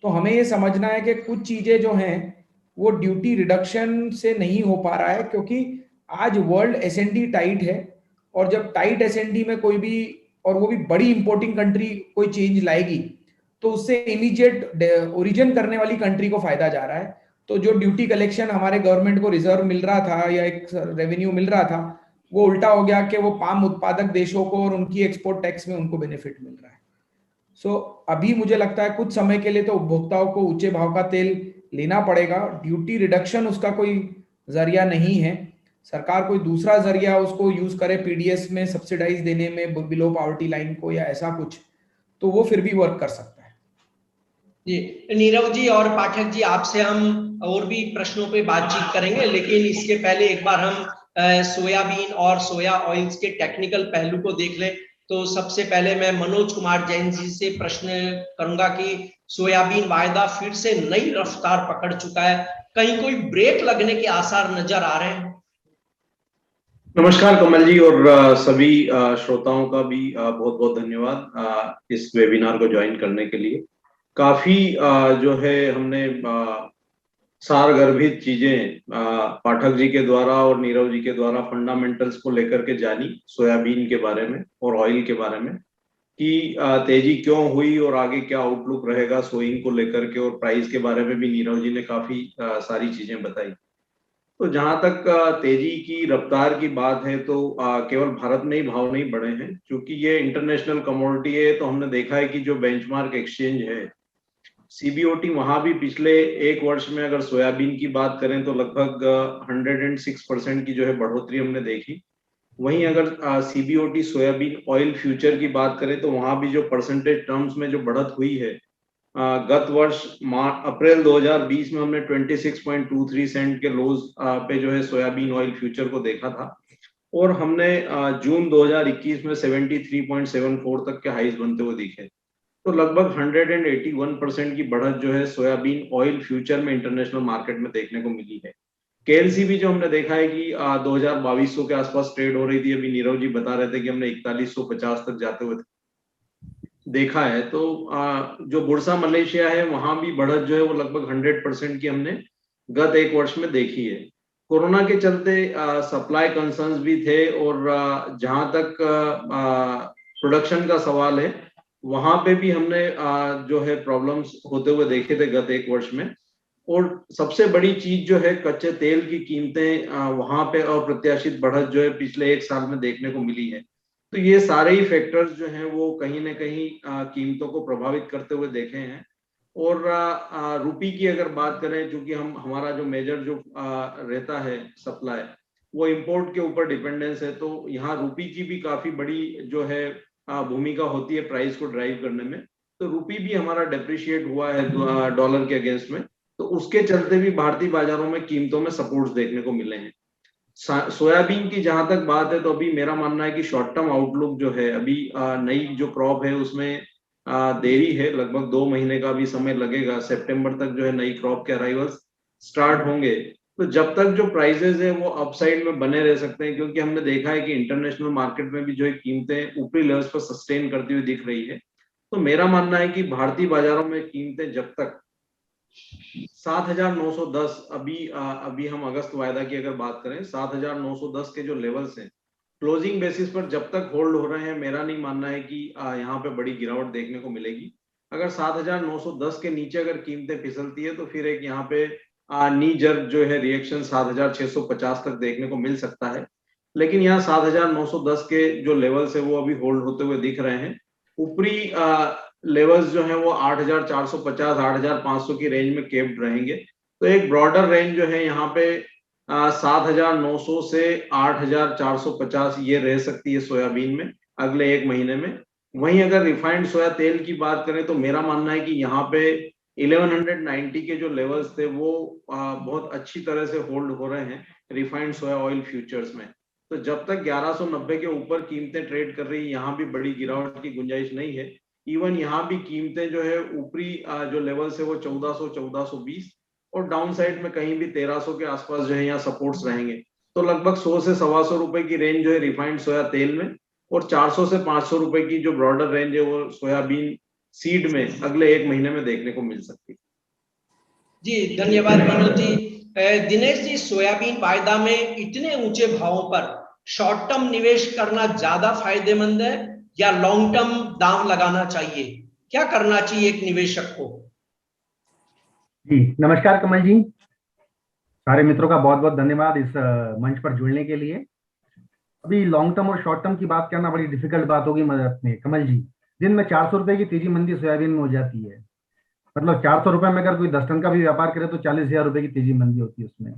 तो हमें ये समझना है कि कुछ चीजें जो हैं वो ड्यूटी रिडक्शन से नहीं हो पा रहा है, क्योंकि आज वर्ल्ड एसएनडी टाइट है। और जब टाइट एसएनडी में कोई भी, और वो भी बड़ी इंपोर्टिंग कंट्री कोई चेंज लाएगी तो उससे इमीडिएट ओरिजिन करने वाली कंट्री को फायदा जा रहा है। तो जो ड्यूटी कलेक्शन हमारे गवर्नमेंट को रिजर्व मिल रहा था या एक रेवेन्यू मिल रहा था, वो उल्टा हो गया कि वो पाम उत्पादक देशों को और उनकी एक्सपोर्ट टैक्स में उनको बेनिफिट मिल रहा है। सो अभी मुझे लगता है कुछ समय के लिए तो उपभोक्ताओं को ऊंचे भाव का तेल लेना पड़ेगा। ड्यूटी रिडक्शन उसका कोई जरिया नहीं है। सरकार कोई दूसरा जरिया उसको यूज करे पीडीएस में सब्सिडाइज देने में बिलो पॉवर्टी लाइन को या ऐसा कुछ, तो वो फिर भी वर्क कर सकता है। जी नीरव जी और पाठक जी, आपसे हम और भी प्रश्नों पे बातचीत करेंगे, लेकिन इसके पहले एक बार हम सोयाबीन और सोया ऑयल्स के टेक्निकल पहलू को देख लें। तो सबसे पहले मैं मनोज कुमार जैन जी से प्रश्न करूंगा कि सोयाबीन वायदा फिर से नई रफ्तार पकड़ चुका है, कहीं कोई ब्रेक लगने के आसार नजर आ रहे हैं? नमस्कार कमल जी, और सभी श्रोताओं का भी बहुत बहुत धन्यवाद इस वेबिनार को ज्वाइन करने के लिए। काफी जो है हमने सारगर्भित चीजें पाठक जी के द्वारा और नीरव जी के द्वारा फंडामेंटल्स को लेकर के जानी, सोयाबीन के बारे में और ऑयल के बारे में कि तेजी क्यों हुई और आगे क्या आउटलुक रहेगा सोइंग को लेकर के, और प्राइस के बारे में भी नीरव जी ने काफी सारी चीजें बताई। तो जहां तक तेजी की रफ्तार की बात है तो केवल भारत में ही भाव नहीं बढ़े हैं, क्योंकि ये इंटरनेशनल कमोडिटी है। तो हमने देखा है कि जो बेंचमार्क एक्सचेंज है सीबीओटी, वहां भी पिछले एक वर्ष में अगर सोयाबीन की बात करें तो लगभग 106% की जो है बढ़ोतरी हमने देखी। वहीं अगर सीबीओटी सोयाबीन ऑयल फ्यूचर की बात करें तो वहां भी जो परसेंटेज टर्म्स में जो बढ़त हुई है, गत वर्ष अप्रैल 2020 में हमने 26.23 सेंट के लोज पे जो है सोयाबीन ऑयल फ्यूचर को देखा था, और हमने जून 2021 में 73.74 तक के हाईज बनते हुए दिखे। तो लगभग 181% की बढ़त जो है सोयाबीन ऑयल फ्यूचर में इंटरनेशनल मार्केट में देखने को मिली है। केएलसी भी जो हमने देखा है कि 2200 के आसपास ट्रेड हो रही थी, अभी नीरव जी बता रहे थे कि हमने 4150 तक जाते हुए देखा है। तो जो बुर्सा मलेशिया है वहां भी बढ़त जो है वो लगभग 100% की हमने गत एक वर्ष में देखी है। कोरोना के चलते सप्लाई कंसर्न्स भी थे, और जहां तक प्रोडक्शन का सवाल है वहां पे भी हमने जो है प्रॉब्लम्स होते हुए देखे थे गत एक वर्ष में। और सबसे बड़ी चीज जो है कच्चे तेल की कीमतें, वहां पे अप्रत्याशित बढ़त जो है पिछले एक साल में देखने को मिली है। तो ये सारे ही फैक्टर्स जो हैं वो कहीं ना कहीं कीमतों को प्रभावित करते हुए देखे हैं। और रुपी की अगर बात करें, चूंकि हमारा जो मेजर जो रहता है सप्लाई वो इंपोर्ट के ऊपर डिपेंडेंस है, तो यहाँ रुपी की भी काफी बड़ी जो है भूमिका होती है प्राइस को ड्राइव करने में। तो रुपी भी हमारा डेप्रिशिएट हुआ है डॉलर के अगेंस्ट में, तो उसके चलते भी भारतीय बाजारों में कीमतों में सपोर्ट्स देखने को मिले हैं। सोयाबीन की जहां तक बात है तो अभी मेरा मानना है कि शॉर्ट टर्म आउटलुक जो है अभी नई जो क्रॉप है उसमें देरी है, लगभग 2 महीने का भी समय लगेगा। सितंबर तक जो है नई क्रॉप के अराइवल्स स्टार्ट होंगे। तो जब तक जो प्राइसेस है वो अपसाइड में बने रह सकते हैं, क्योंकि हमने देखा है कि इंटरनेशनल मार्केट में भी जो है कीमतें ऊपरी लेवल्स पर सस्टेन करती हुई दिख रही है। तो मेरा मानना है कि भारतीय बाजारों में कीमतें जब तक 7,910, अभी हम अगस्त वायदा की अगर बात करें, 7,910 के जो लेवल्स हैं क्लोजिंग बेसिस पर जब तक होल्ड हो रहे हैं, मेरा नहीं मानना है कि यहाँ पे बड़ी गिरावट देखने को मिलेगी। अगर 7,910 के नीचे अगर कीमतें फिसलती है तो फिर एक यहाँ पे नी जर्क जो है रिएक्शन 7,650 तक देखने को मिल सकता है। लेकिन यहाँ 7,910 के जो लेवल्स है वो अभी होल्ड होते हुए दिख रहे हैं। ऊपरी लेवल्स जो है वो 8,450 8,500 की रेंज में केप्ड रहेंगे। तो एक ब्रॉडर रेंज जो है यहाँ पे 7,900 से 8,450 ये रह सकती है सोयाबीन में अगले 1 महीने में। वहीं अगर रिफाइंड सोया तेल की बात करें तो मेरा मानना है कि यहाँ पे 1190 के जो लेवल्स थे वो बहुत अच्छी तरह से होल्ड हो रहे हैं रिफाइंड सोया ऑयल फ्यूचर्स में। तो जब तक 1190 के ऊपर कीमतें ट्रेड कर रही है, यहाँ भी बड़ी गिरावट की गुंजाइश नहीं है। इवन यहाँ भी कीमतें जो है ऊपरी जो लेवल्स है वो 1400 1420 और डाउन साइड में कहीं भी 1300 के आसपास जो है यहाँ सपोर्ट्स रहेंगे। तो लगभग 100 से 125 रुपए की रेंज जो है रिफाइंड सोया तेल में, और 400 से 500 रुपए की जो ब्रॉडर रेंज है वो सोयाबीन सीड में अगले 1 महीने में देखने को मिल सकती है। जी धन्यवाद मनोज जी। दिनेश जी, सोयाबीन वायदा में इतने ऊंचे भावों पर शॉर्ट टर्म निवेश करना ज्यादा फायदेमंद है या लॉन्ग टर्म दांव लगाना चाहिए? क्या करना चाहिए एक निवेशक को? जी नमस्कार कमल जी, सारे मित्रों का बहुत बहुत धन्यवाद इस मंच पर जुड़ने के लिए। अभी लॉन्ग टर्म और शॉर्ट टर्म की बात करना बड़ी डिफिकल्ट बात होगी में कमल जी। दिन में 400 रुपए की तेजी मंदी सोयाबीन में हो जाती है। मतलब 400 रुपए में अगर कोई 10 टन का भी व्यापार करे तो 40,000 रुपए की तेजी मंदी होती है उसमें।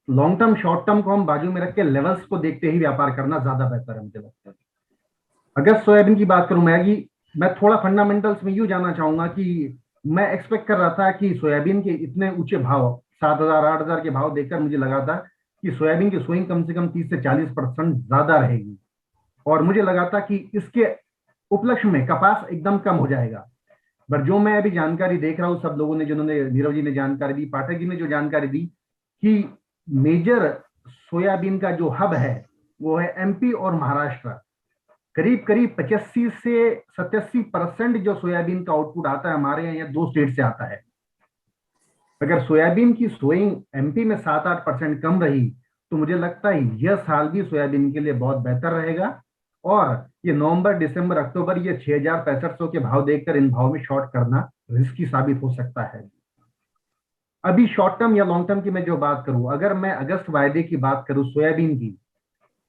लॉन्ग टर्म शॉर्ट टर्म को हम बाजू में रख के लेवल्स को देखते ही व्यापार करना ज्यादा बेहतर है मुझे लगता है। अगर सोयाबीन की बात करूं मैं थोड़ा फंडामेंटल्स में यूं जानना चाहूंगा कि मैं एक्सपेक्ट कर रहा था कि सोयाबीन के इतने ऊंचे भाव 7,000 8,000 के भाव देखकर मुझे लगा था कि सोयाबीन की सोइंग कम से कम 30 से 40% ज्यादा रहेगी, और मुझे लगा था कि इसके उपलक्ष्य में कपास एकदम कम हो जाएगा। पर जो मैं अभी जानकारी देख रहा हूँ, सब लोगों ने, जिन्होंने नीरव जी ने जानकारी दी, पाठक जी ने जो जानकारी दी कि मेजर सोयाबीन का जो हब है वो है एमपी और महाराष्ट्र। करीब करीब 85 से 87% जो सोयाबीन का आउटपुट आता है हमारे यहाँ 2 स्टेट से आता है। अगर सोयाबीन की सोइंग एमपी में 7-8% कम रही तो मुझे लगता है यह साल भी सोयाबीन के लिए बहुत बेहतर रहेगा। और ये नवंबर दिसंबर अक्टूबर ये 6,6500 के भाव देखकर इन भाव में शॉर्ट करना रिस्की साबित हो सकता है। अभी शॉर्ट टर्म या लॉन्ग टर्म की मैं जो बात करूं, अगर मैं अगस्त वायदे की बात करूं सोयाबीन की,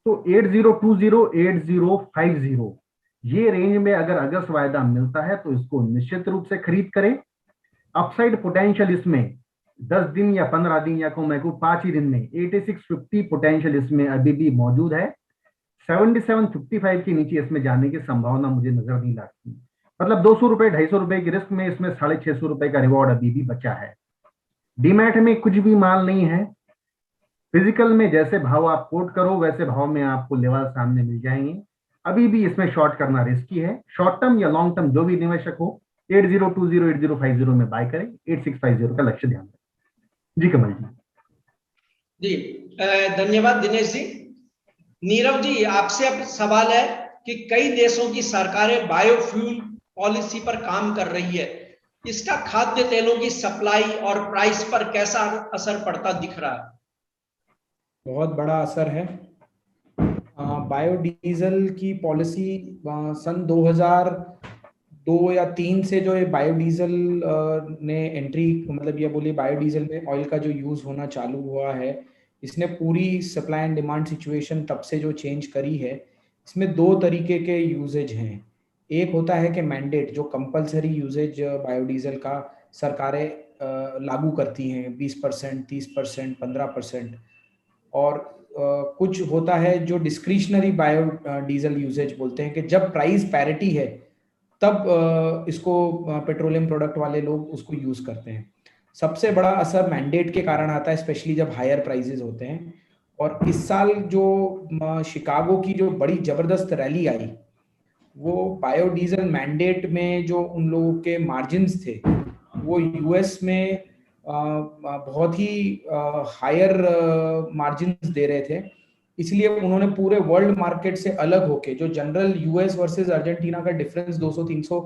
तो 8020 8050 ये रेंज में अगर अगस्त वायदा मिलता है तो इसको निश्चित रूप से खरीद करें। अपसाइड पोटेंशियल इसमें 10 दिन या 15 दिन या 5 ही दिन में 8650 पोटेंशियल इसमें अभी भी मौजूद है। 7755 के नीचे इसमें जाने की संभावना मुझे नजर नहीं लगती। मतलब 200 रुपए 250 रुपए की रिस्क में इसमें 650 रुपए का रिवॉर्ड अभी भी बचा है। डीमैट में कुछ भी माल नहीं है। फिजिकल में जैसे भाव आप कोट करो वैसे भाव में आपको लेवल सामने मिल जाएंगे। अभी भी इसमें शॉर्ट करना रिस्की है। शॉर्ट टर्म या लॉन्ग टर्म जो भी निवेशक हो 8020 8050 में बाय करें। 8650 का लक्ष्य ध्यान रखें। जी कमल जी धन्यवाद दिनेश जी। नीरव जी, आपसे अब सवाल है कि कई देशों की सरकारें बायोफ्यूल पॉलिसी पर काम कर रही है, इसका खाद्य तेलों की सप्लाई और प्राइस पर कैसा असर पड़ता दिख रहा है? बहुत बड़ा असर है। बायोडीजल की पॉलिसी सन 2002 या 3 से जो ये बायोडीजल ने एंट्री, मतलब ये बोलिए बायोडीजल में ऑयल का जो यूज होना चालू हुआ है, इसने पूरी सप्लाई एंड डिमांड सिचुएशन तब से जो चेंज करी है। इसमें 2 तरीके के यूजेज हैं। एक होता है कि मैंडेट, जो कंपलसरी यूजेज बायोडीजल का सरकारें लागू करती हैं 20%, 30%, 15%, और कुछ होता है जो डिस्क्रिशनरी बायोडीजल यूजेज बोलते हैं कि जब प्राइस पैरिटी है तब इसको पेट्रोलियम प्रोडक्ट वाले लोग उसको यूज करते हैं। सबसे बड़ा असर मैंडेट के कारण आता है, स्पेशली जब हायर प्राइसेस होते हैं। और इस साल जो शिकागो की जो बड़ी जबरदस्त रैली आई, वो बायोडीजल मैंडेट में जो उन लोगों के मार्जिन्स थे वो यूएस में बहुत ही हायर मार्जिन्स दे रहे थे, इसलिए उन्होंने पूरे वर्ल्ड मार्केट से अलग होके, जो जनरल यूएस वर्सेस अर्जेंटीना का डिफरेंस 200-300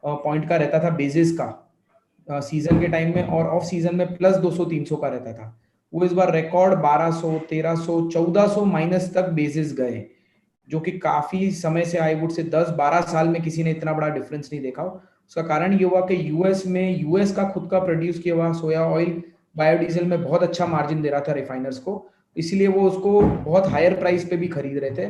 पॉइंट का रहता था बेसिस का सीजन के टाइम में, और ऑफ सीजन में प्लस 200-300 का रहता था, वो इस बार रिकॉर्ड 1200, 1300, 1400 माइनस तक बेसिस गए, जो कि काफी समय से, आई वुड से 10-12 साल में किसी ने इतना बड़ा डिफरेंस नहीं देखा। उसका कारण ये हुआ कि यूएस में, यूएस का खुद का प्रोड्यूस किया हुआ सोया ऑयल बायोडीजल में बहुत अच्छा मार्जिन दे रहा था रिफाइनर्स को, इसलिए वो उसको बहुत हायर प्राइस पे भी खरीद रहे थे।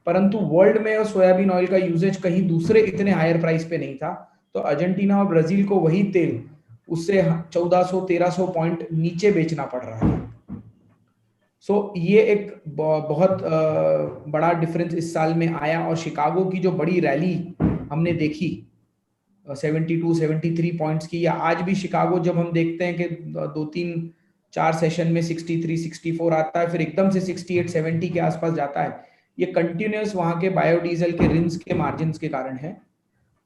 परंतु वर्ल्ड में सोयाबीन ऑयल का यूजेज कहीं दूसरे इतने हायर प्राइस पे नहीं था, तो अर्जेंटीना और ब्राजील को वही तेल उससे 1400-1300 पॉइंट नीचे बेचना पड़ रहा है। ये एक बहुत बड़ा डिफरेंस इस साल में आया। और शिकागो की जो बड़ी रैली हमने देखी 72-73 पॉइंट्स की, या आज भी शिकागो जब हम देखते हैं कि 2-3-4 सेशन में 63-64 आता है, फिर एकदम से 68-70 के आसपास जाता है, ये कंटिन्यूस वहां के बायोडीजल के रिन्स के मार्जिन के कारण है।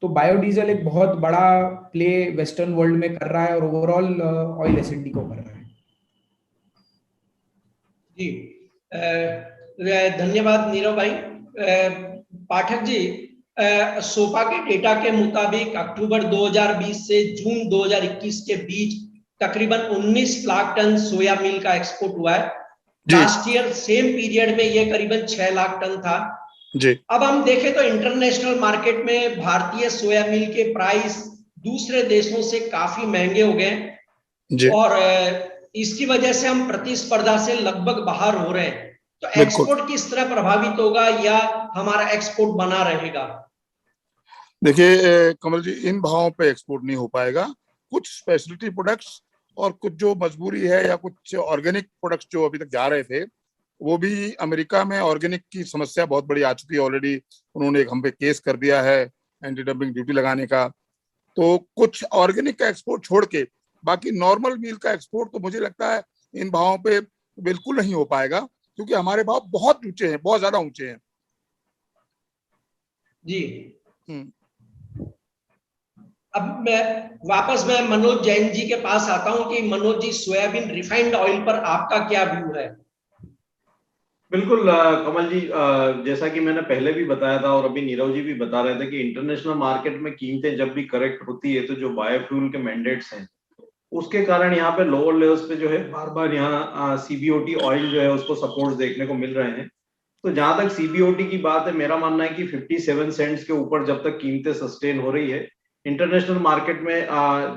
तो बायोडीजल एक बहुत बड़ा प्ले वेस्टर्न वर्ल्ड में कर रहा है और ओवरऑल ऑयल एसएनडी को कर रहा है। जी धन्यवाद नीरव भाई। पाठक जी, सोपा के डेटा के मुताबिक अक्टूबर 2020 से जून 2021 के बीच तकरीबन 19 लाख टन सोया मिल का एक्सपोर्ट हुआ है। लास्ट ईयर सेम पीरियड में ये करीबन 6 लाख टन था जी। अब हम देखें तो इंटरनेशनल मार्केट में भारतीय सोया मिल के प्राइस दूसरे देशों से काफी महंगे हो गए और इसकी वजह से हम प्रतिस्पर्धा से लगभग बाहर हो रहे हैं। तो एक्सपोर्ट किस तरह प्रभावित होगा या हमारा एक्सपोर्ट बना रहेगा? देखिए कमल जी, इन भावों पे एक्सपोर्ट नहीं हो पाएगा। कुछ स्पेशलिटी प्रोडक्ट्स और कुछ जो मजबूरी है या कुछ ऑर्गेनिक प्रोडक्ट्स जो अभी तक जा रहे थे, वो भी अमेरिका में ऑर्गेनिक की समस्या बहुत बड़ी आ चुकी है ऑलरेडी। उन्होंने एक हम पे केस कर दिया है एंटी डंपिंग ड्यूटी लगाने का। तो कुछ ऑर्गेनिक का एक्सपोर्ट छोड़ के बाकी नॉर्मल मील का एक्सपोर्ट तो मुझे लगता है इन भावों पे बिल्कुल नहीं हो पाएगा, क्योंकि हमारे भाव बहुत ऊंचे हैं, बहुत ज्यादा ऊंचे हैं जी। अब मैं मनोज जैन जी के पास आता हूं कि Manoj ji, soybean refined oil पर आपका क्या व्यू है? बिल्कुल कमल जी, जैसा कि मैंने पहले भी बताया था और अभी नीरव जी भी बता रहे थे कि इंटरनेशनल मार्केट में कीमतें जब भी करेक्ट होती है तो जो बायोफ्यूल के मैंडेट्स हैं उसके कारण यहाँ पे लोअर लेवल्स पे जो है बार बार यहाँ सीबीओटी ऑयल जो है उसको सपोर्ट देखने को मिल रहे हैं। तो जहां तक सीबीओटी की बात है, मेरा मानना है कि 57 सेंट्स के ऊपर जब तक कीमतें सस्टेन हो रही है, इंटरनेशनल मार्केट में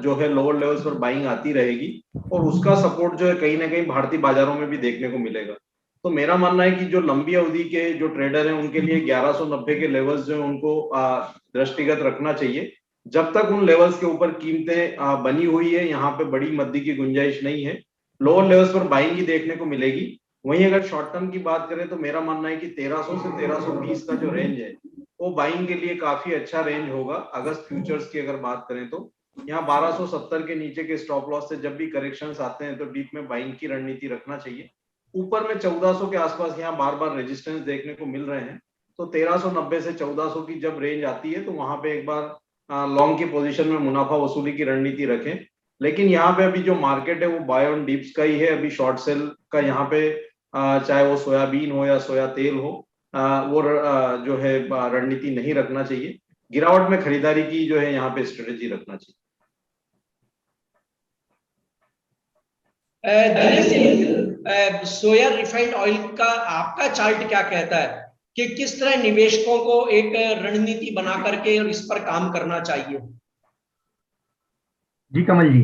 जो है लोअर लेवल्स पर बाइंग आती रहेगी और उसका सपोर्ट जो है कहीं ना कहीं भारतीय बाजारों में भी देखने को मिलेगा। तो मेरा मानना है कि जो लंबी अवधि के जो ट्रेडर हैं उनके लिए 1190 के लेवल्स जो है उनको दृष्टिगत रखना चाहिए। जब तक उन लेवल्स के ऊपर कीमतें बनी हुई है, यहाँ पे बड़ी मद्दी की गुंजाइश नहीं है, लोअर लेवल्स पर बाइंग ही देखने को मिलेगी। वहीं अगर शॉर्ट टर्म की बात करें तो मेरा मानना है कि 1300 से 1320 का जो रेंज है वो बाइंग के लिए काफी अच्छा रेंज होगा। अगस्त फ्यूचर्स की अगर बात करें तो यहाँ 1270 के नीचे के स्टॉप लॉस से जब भी करेक्शंस आते हैं तो डीप में बाइंग की रणनीति रखना चाहिए। ऊपर में 1400 के आसपास यहाँ बार बार रेजिस्टेंस देखने को मिल रहे हैं, तो 1390 से 1400 की जब रेंज आती है तो वहां पे एक बार लॉन्ग की पोजीशन में मुनाफा वसूली की रणनीति रखें। लेकिन यहाँ पे अभी जो मार्केट है वो बाय ऑन डिप्स का ही है। अभी शॉर्ट सेल का यहाँ पे चाहे वो सोयाबीन हो या सोया तेल हो, वो जो है रणनीति नहीं रखना चाहिए। गिरावट में खरीदारी की जो है यहाँ पे स्ट्रेटेजी रखना चाहिए। सोया रिफाइंड ऑयल का आपका चार्ट क्या कहता है कि किस तरह निवेशकों को एक रणनीति बना करके और इस पर काम करना चाहिए? जी कमल जी,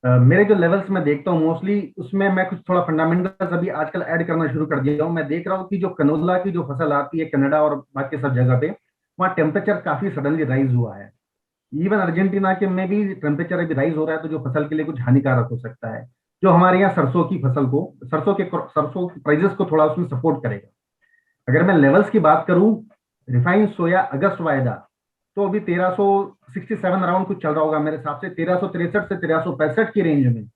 मेरे जो लेवल्स में देखता हूँ मोस्टली उसमें मैं कुछ थोड़ा फंडामेंटल्स अभी आजकल ऐड करना शुरू कर दिया हूँ। मैं देख रहा हूँ कि जो कनोला की जो फसल आती है कनाडा और बाकी सब जगह पे, वहाँ टेम्परेचर काफी सडनली राइज हुआ है। इवन अर्जेंटीना के में भी टेम्परेचर अभी राइज हो रहा है, तो जो फसल के लिए कुछ हानिकारक हो सकता है। जो हमारे यहाँ सरसों की फसल को, सरसों के प्राइजेस को थोड़ा उसमें सपोर्ट करेगा। अगर मैं लेवल्स की बात करूं, रिफाइंड सोया अगस्त वायदा तो अभी 1367 अराउंड कुछ चल रहा होगा मेरे हिसाब से। 1363 से 1365 की रेंज में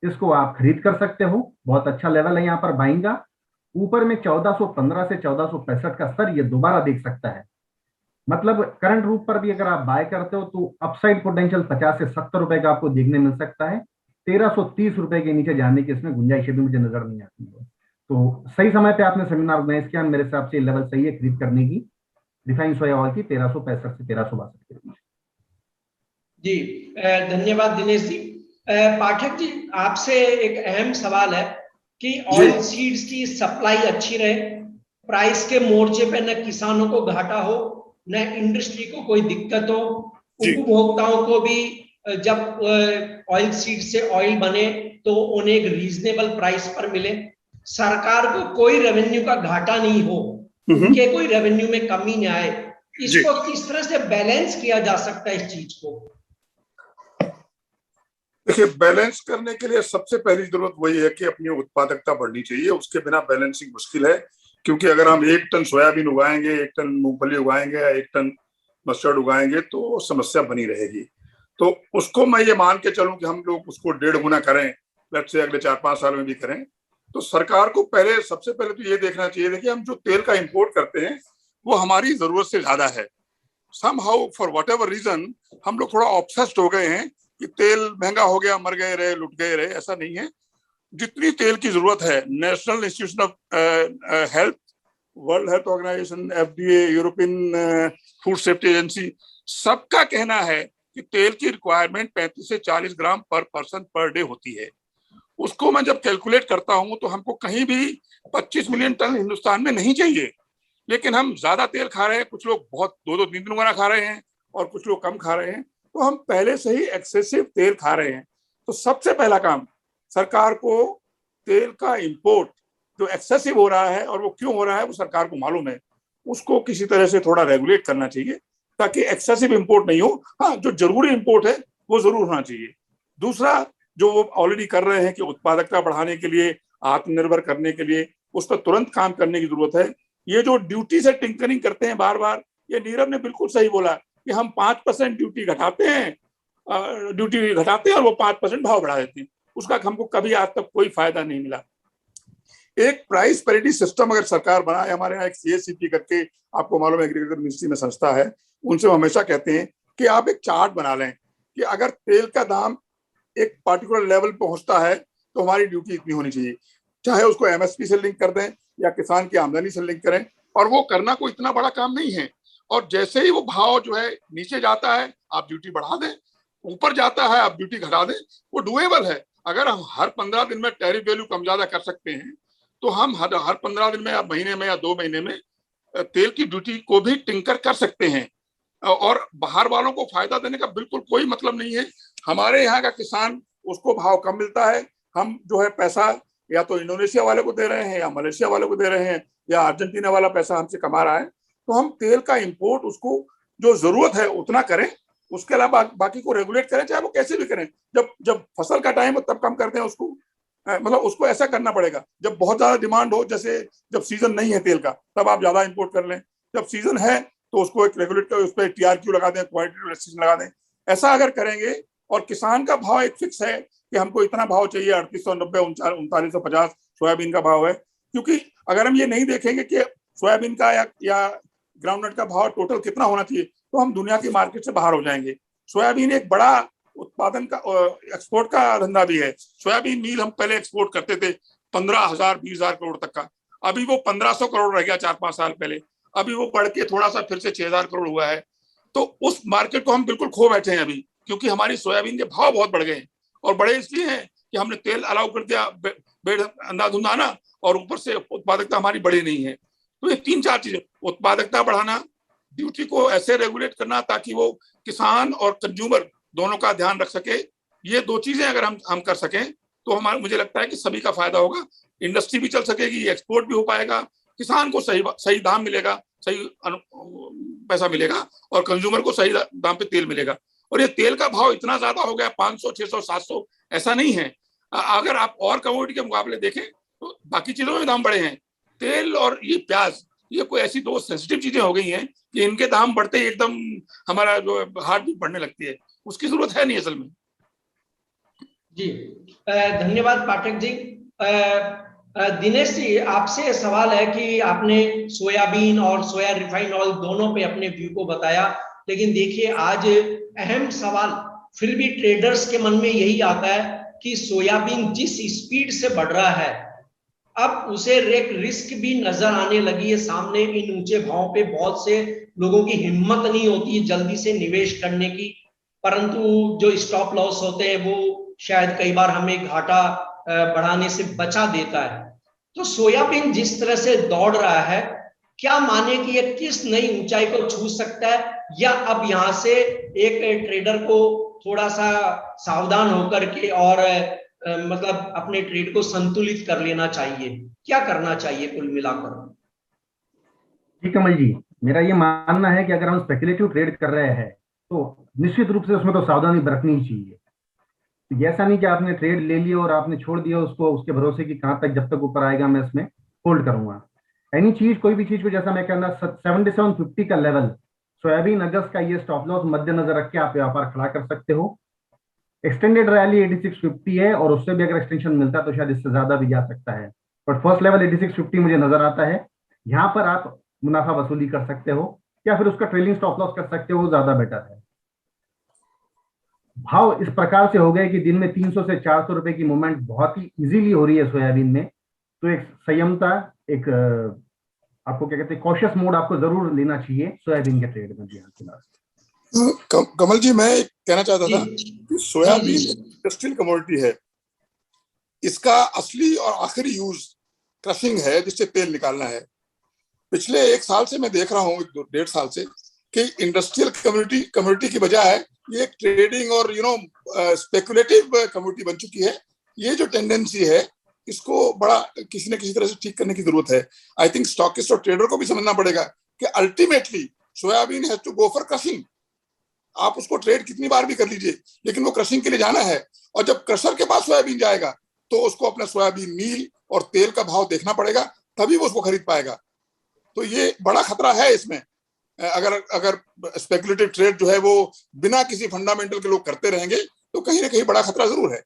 इसको आप खरीद कर सकते हो। बहुत अच्छा लेवल है यहाँ पर बाइंग का। ऊपर में 1415 से 1465 का स्तर ये दोबारा देख सकता है। मतलब करंट रूप पर भी अगर आप बाय करते हो तो अपसाइड पोटेंशियल 50 से 70 रुपए का आपको देखने मिल सकता है। 1330 रुपए के नीचे जाने की इसमें गुंजाइश भी मुझे नजर नहीं आती है। तो सही समय पे आपने सेमिनार ऑर्गेनाइज किया, मेरे हिसाब से लेवल सही है खरीद करने की रिफाइंड सोया ऑयल की 1365 से 1362 के बीच। जी धन्यवाद दिनेश जी। पाठक जी, आपसे एक अहम सवाल है कि ऑयल सीड्स की सप्लाई अच्छी रहे, प्राइस के मोर्चे पे न किसानों को घाटा हो, न इंडस्ट्री को कोई दिक्कत हो, उपभोक्ताओं को भी जब ऑयल सीड से ऑयल बने तो उन्हें एक रीजनेबल प्राइस पर मिले, सरकार को कोई रेवेन्यू का घाटा नहीं हो, उनके कोई रेवेन्यू में कमी नहीं आए, इसको किस तरह से बैलेंस किया जा सकता है इस चीज को? देखिए, बैलेंस करने के लिए सबसे पहली जरूरत वही है कि अपनी उत्पादकता बढ़नी चाहिए। उसके बिना बैलेंसिंग मुश्किल है, क्योंकि अगर हम 1 टन सोयाबीन उगाएंगे, 1 टन मूंगफली उगाएंगे या 1 टन मस्टर्ड उगाएंगे तो समस्या बनी रहेगी। तो उसको मैं ये मान के चलूं कि हम लोग उसको 1.5 गुना करें, लेट्स से अगले 4-5 साल में भी करें, तो सरकार को सबसे पहले तो ये देखना चाहिए। देखिए, हम जो तेल का इंपोर्ट करते हैं वो हमारी जरूरत से ज्यादा है। समहाउ फॉर व्हाटएवर रीजन हम लोग थोड़ा ऑब्सेस्ड हो गए हैं कि तेल महंगा हो गया, मर गए रहे, लुट गए रहे। ऐसा नहीं है। जितनी तेल की जरूरत है, national institution of health, world health organisation, FDA, European food safety agency, सबका कहना है कि तेल की रिक्वायरमेंट 35 से 40 ग्राम पर पर्सन पर डे होती है। उसको मैं जब कैलकुलेट करता हूं तो हमको कहीं भी 25 मिलियन टन हिंदुस्तान में नहीं चाहिए, लेकिन हम ज्यादा तेल खा रहे हैं। कुछ लोग बहुत 2-3 गुना खा रहे हैं और कुछ लोग कम खा रहे हैं। तो हम पहले से ही एक्सेसिव तेल खा रहे हैं। तो सबसे पहला काम सरकार को तेल का इंपोर्ट जो एक्सेसिव हो रहा है, और वो क्यों हो रहा है वो सरकार को मालूम है, उसको किसी तरह से थोड़ा रेगुलेट करना चाहिए ताकि एक्सेसिव इंपोर्ट नहीं हो। हाँ, जो जरूरी इंपोर्ट है वो जरूर होना चाहिए। दूसरा, जो वो ऑलरेडी कर रहे हैं कि उत्पादकता बढ़ाने के लिए, आत्मनिर्भर करने के लिए, उस पर तुरंत काम करने की जरूरत है। ये जो ड्यूटी से टिंकरिंग करते हैं बार बार, ये नीरव ने बिल्कुल सही बोला कि हम 5% ड्यूटी घटाते हैं और वो 5% भाव बढ़ा देते हैं। उसका हमको कभी आज तक कोई फायदा नहीं मिला। एक प्राइस पैरिटी सिस्टम अगर सरकार बनाए, हमारे यहाँ एक CACP करके, आपको मालूम है एग्रीकल्चर मिनिस्ट्री में संस्था है, उनसे हम हमेशा कहते हैं कि आप एक चार्ट बना लें कि अगर तेल का दाम एक पार्टिकुलर लेवल पहुंचता है तो हमारी ड्यूटी इतनी होनी चाहिए। चाहे उसको MSP से लिंक कर दें या किसान की आमदनी से लिंक करें, और वो करना कोई इतना बड़ा काम नहीं है। और जैसे ही वो भाव जो है नीचे जाता है आप ड्यूटी बढ़ा दें, ऊपर जाता है आप ड्यूटी घटा दें, वो डुएबल है। अगर हम हर 15 दिन में टैरिफ वैल्यू कम ज्यादा कर सकते हैं तो हम हर 15 दिन में या महीने में या 2 महीने में तेल की ड्यूटी को भी टिंकर कर सकते हैं। और बाहर वालों को फायदा देने का बिल्कुल कोई मतलब नहीं है। हमारे यहाँ का किसान, उसको भाव कम मिलता है, हम जो है पैसा या तो इंडोनेशिया वाले को दे रहे हैं या मलेशिया वाले को दे रहे हैं या अर्जेंटीना वाला पैसा हमसे कमा रहा है। तो हम तेल का इंपोर्ट उसको जो जरूरत है उतना करें, उसके अलावा बाकी को रेगुलेट करें, चाहे वो कैसे भी करें। जब फसल का टाइम हो तब कम करते हैं उसको, मतलब उसको ऐसा करना पड़ेगा। जब बहुत ज्यादा डिमांड हो, जैसे जब सीजन नहीं है तेल का, तब आप ज्यादा इंपोर्ट कर लें। जब सीजन है तो उसको एक रेगुलेट कर, उस पर TRQ लगा दें, क्वालिटी रेस्ट्रिक्शन लगा दें। ऐसा अगर करेंगे, और किसान का भाव एक फिक्स है कि हमको इतना भाव चाहिए, 3890 3950 सोयाबीन का भाव है। क्योंकि अगर हम ये नहीं देखेंगे कि सोयाबीन का या ग्राउंडनट का भाव टोटल कितना होना चाहिए, तो हम दुनिया की मार्केट से बाहर हो जाएंगे। सोयाबीन एक बड़ा उत्पादन का, एक्सपोर्ट का धंधा भी है। सोयाबीन मील हम पहले एक्सपोर्ट करते थे 15,000 20,000 करोड़ तक का, अभी वो 1500 करोड़ रह गया 4-5 साल पहले। अभी वो बढ़ के थोड़ा सा फिर से 6,000 करोड़ हुआ है। तो उस मार्केट को हम बिल्कुल खो बैठे हैं अभी, क्योंकि हमारी सोयाबीन के भाव बहुत बढ़ गए हैं। और बड़े इसलिए हैं कि हमने तेल अलाउ कर दिया अंधाधुंधाना, और ऊपर से उत्पादकता हमारी बढ़ी नहीं है। तो ये 3-4 चीजें, उत्पादकता बढ़ाना, ड्यूटी को ऐसे रेगुलेट करना ताकि वो किसान और कंज्यूमर दोनों का ध्यान रख सके, ये 2 चीजें अगर हम कर सकें तो मुझे लगता है कि सभी का फायदा होगा। इंडस्ट्री भी चल सकेगी, एक्सपोर्ट भी हो पाएगा, किसान को सही दाम मिलेगा, सही पैसा मिलेगा, और कंज्यूमर को सही दाम पे तेल मिलेगा। और ये तेल का भाव इतना ज्यादा हो गया 500 600 700, ऐसा नहीं है। अगर आप और कमोडिटी के मुकाबले देखें तो बाकी चीजों में दाम बढ़े हैं। तेल और ये प्याज, ये कोई ऐसी 2 सेंसिटिव चीजें हो गई हैं कि इनके दाम बढ़ते ही एकदम हमारा जो हार्ट बीट बढ़ने लगती है। उसकी जरूरत है नहीं असल में। जी धन्यवाद पाठक जी। दिनेश जी, आपसे सवाल है कि आपने सोयाबीन और सोया रिफाइंड ऑयल दोनों पे अपने व्यू को बताया, लेकिन देखिए आज अहम सवाल फिर भी ट्रेडर्स के मन में यही आता है कि सोयाबीन जिस स्पीड से बढ़ रहा है, अब उसे एक रिस्क भी नजर आने लगी है सामने। इन ऊंचे भाव पे बहुत से लोगों की हिम्मत नहीं होती है जल्दी से निवेश करने की, परंतु जो स्टॉप लॉस होते हैं वो शायद कई बार हमें घाटा बढ़ाने से बचा देता है। तो सोयाबीन जिस तरह से दौड़ रहा है, क्या माने कि ये किस नई ऊंचाई को छू सकता है, या अब यहां से एक ट्रेडर को थोड़ा सा सावधान होकर के और मतलब अपने ट्रेड को संतुलित कर लेना चाहिए? क्या करना चाहिए कुल मिलाकर? जी कमल जी, मेरा ये मानना है कि अगर हम स्पेकुलेटिव ट्रेड कर रहे हैं तो निश्चित रूप से उसमें तो सावधानी बरतनी ही चाहिए। तो ऐसा नहीं कि आपने ट्रेड ले लिया और आपने छोड़ दिया उसको उसके भरोसे कि कहां तक, जब तक ऊपर आएगा मैं इसमें होल्ड करूंगा। एनी चीज, कोई भी चीज को, जैसा मैं कहना 7750 का लेवल, सोयाबीन अगस्त का ये स्टॉप लॉस मद्देनजर रख के आप व्यापार खड़ा कर सकते हो। एक्सटेंडेड रैली 8650 है और उससे भी अगर एक्सटेंशन मिलता है तो शायद इससे ज्यादा भी जा सकता है, बट फर्स्ट लेवल 8650 मुझे नजर आता है। यहाँ पर आप मुनाफा वसूली कर सकते हो या फिर उसका ट्रेलिंग स्टॉप लॉस कर सकते हो, ज्यादा बेटर है। भाव इस प्रकार से हो गए कि दिन में 300 से 400 रुपए की मूवमेंट बहुत ही इजीली हो रही है सोयाबीन में, तो एक संयमता, एक आपको क्या कहते हैं, कॉशियस मोड आपको जरूर लेना चाहिए सोयाबीन के ट्रेड में। कमल जी, मैं कहना चाहता था कि सोयाबीन इंडस्ट्रियल कमोडिटी है, इसका असली और आखिरी यूज क्रशिंग है जिससे तेल निकालना है। पिछले 1 साल से मैं देख रहा हूँ, 1.5 साल से, कि इंडस्ट्रियल कम्युनिटी की बजाय ये ट्रेडिंग और स्पेकुलेटिव कम्युनिटी बन चुकी है। ये जो टेंडेंसी है इसको बड़ा किसी न किसी तरह से ठीक करने की जरूरत है। आई थिंक स्टॉकिस्ट और ट्रेडर को भी समझना पड़ेगा कि ultimately soybean has to go for crushing. आप उसको ट्रेड कितनी बार भी कर लीजिए, लेकिन वो क्रशिंग के लिए जाना है, और जब क्रशर के पास सोयाबीन जाएगा तो उसको अपना सोयाबीन मील और तेल का भाव देखना पड़ेगा, तभी वो उसको खरीद पाएगा। तो ये बड़ा खतरा है इसमें। अगर स्पेकुलेटिव ट्रेड जो है वो बिना किसी फंडामेंटल के लोग करते रहेंगे तो कहीं ना कहीं बड़ा खतरा जरूर है।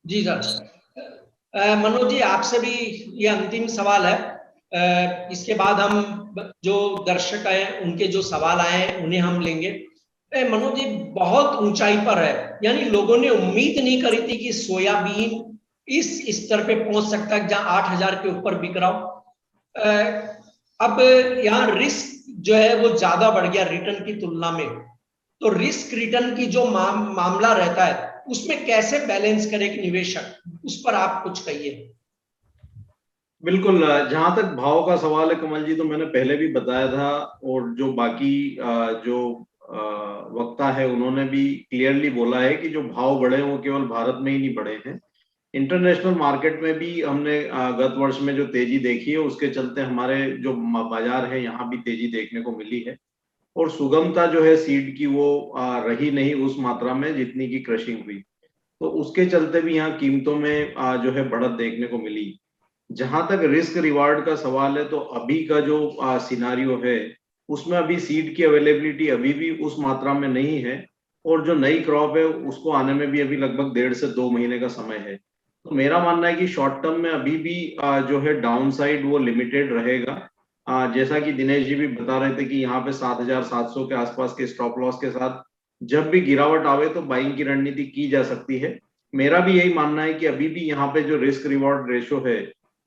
जी सर। मनोज जी, आपसे भी ये अंतिम सवाल है। इसके बाद हम जो दर्शक हैं उनके जो सवाल आए हैं उन्हें हम लेंगे। मनोज जी, बहुत ऊंचाई पर है, यानी लोगों ने उम्मीद नहीं करी थी कि सोयाबीन इस स्तर पे पहुंच सकता है जहां 8000 के ऊपर बिक रहा हो। अब यहाँ रिस्क जो है वो ज्यादा बढ़ गया रिटर्न की तुलना में, तो रिस्क रिटर्न की जो मामला रहता है उसमें कैसे बैलेंस करे एक निवेशक, उस पर आप कुछ कहिए। बिल्कुल, जहां तक भाव का सवाल है कमल जी, तो मैंने पहले भी बताया था, और जो बाकी जो वक्ता है उन्होंने भी क्लियरली बोला है कि जो भाव बढ़े वो केवल भारत में ही नहीं बढ़े हैं, इंटरनेशनल मार्केट में भी हमने गत वर्ष में जो तेजी देखी है उसके चलते हमारे जो बाजार है यहाँ भी तेजी देखने को मिली है। और सुगमता जो है सीड की वो रही नहीं उस मात्रा में जितनी की क्रशिंग हुई, तो उसके चलते भी यहाँ कीमतों में जो है बढ़त देखने को मिली। जहां तक रिस्क रिवार्ड का सवाल है, तो अभी का जो सिनारियो है उसमें अभी सीड की अवेलेबिलिटी अभी भी उस मात्रा में नहीं है, और जो नई क्रॉप है उसको आने में भी अभी लगभग 1.5 से 2 महीने का समय है। तो मेरा मानना है कि शॉर्ट टर्म में अभी भी जो है डाउन साइड वो लिमिटेड रहेगा। जैसा कि दिनेश जी भी बता रहे थे कि यहाँ पे 7700 के आसपास के स्टॉप लॉस के साथ जब भी गिरावट आवे तो बाइंग की रणनीति की जा सकती है। मेरा भी यही मानना है कि अभी भी यहाँ पे जो रिस्क रिवॉर्ड रेशो है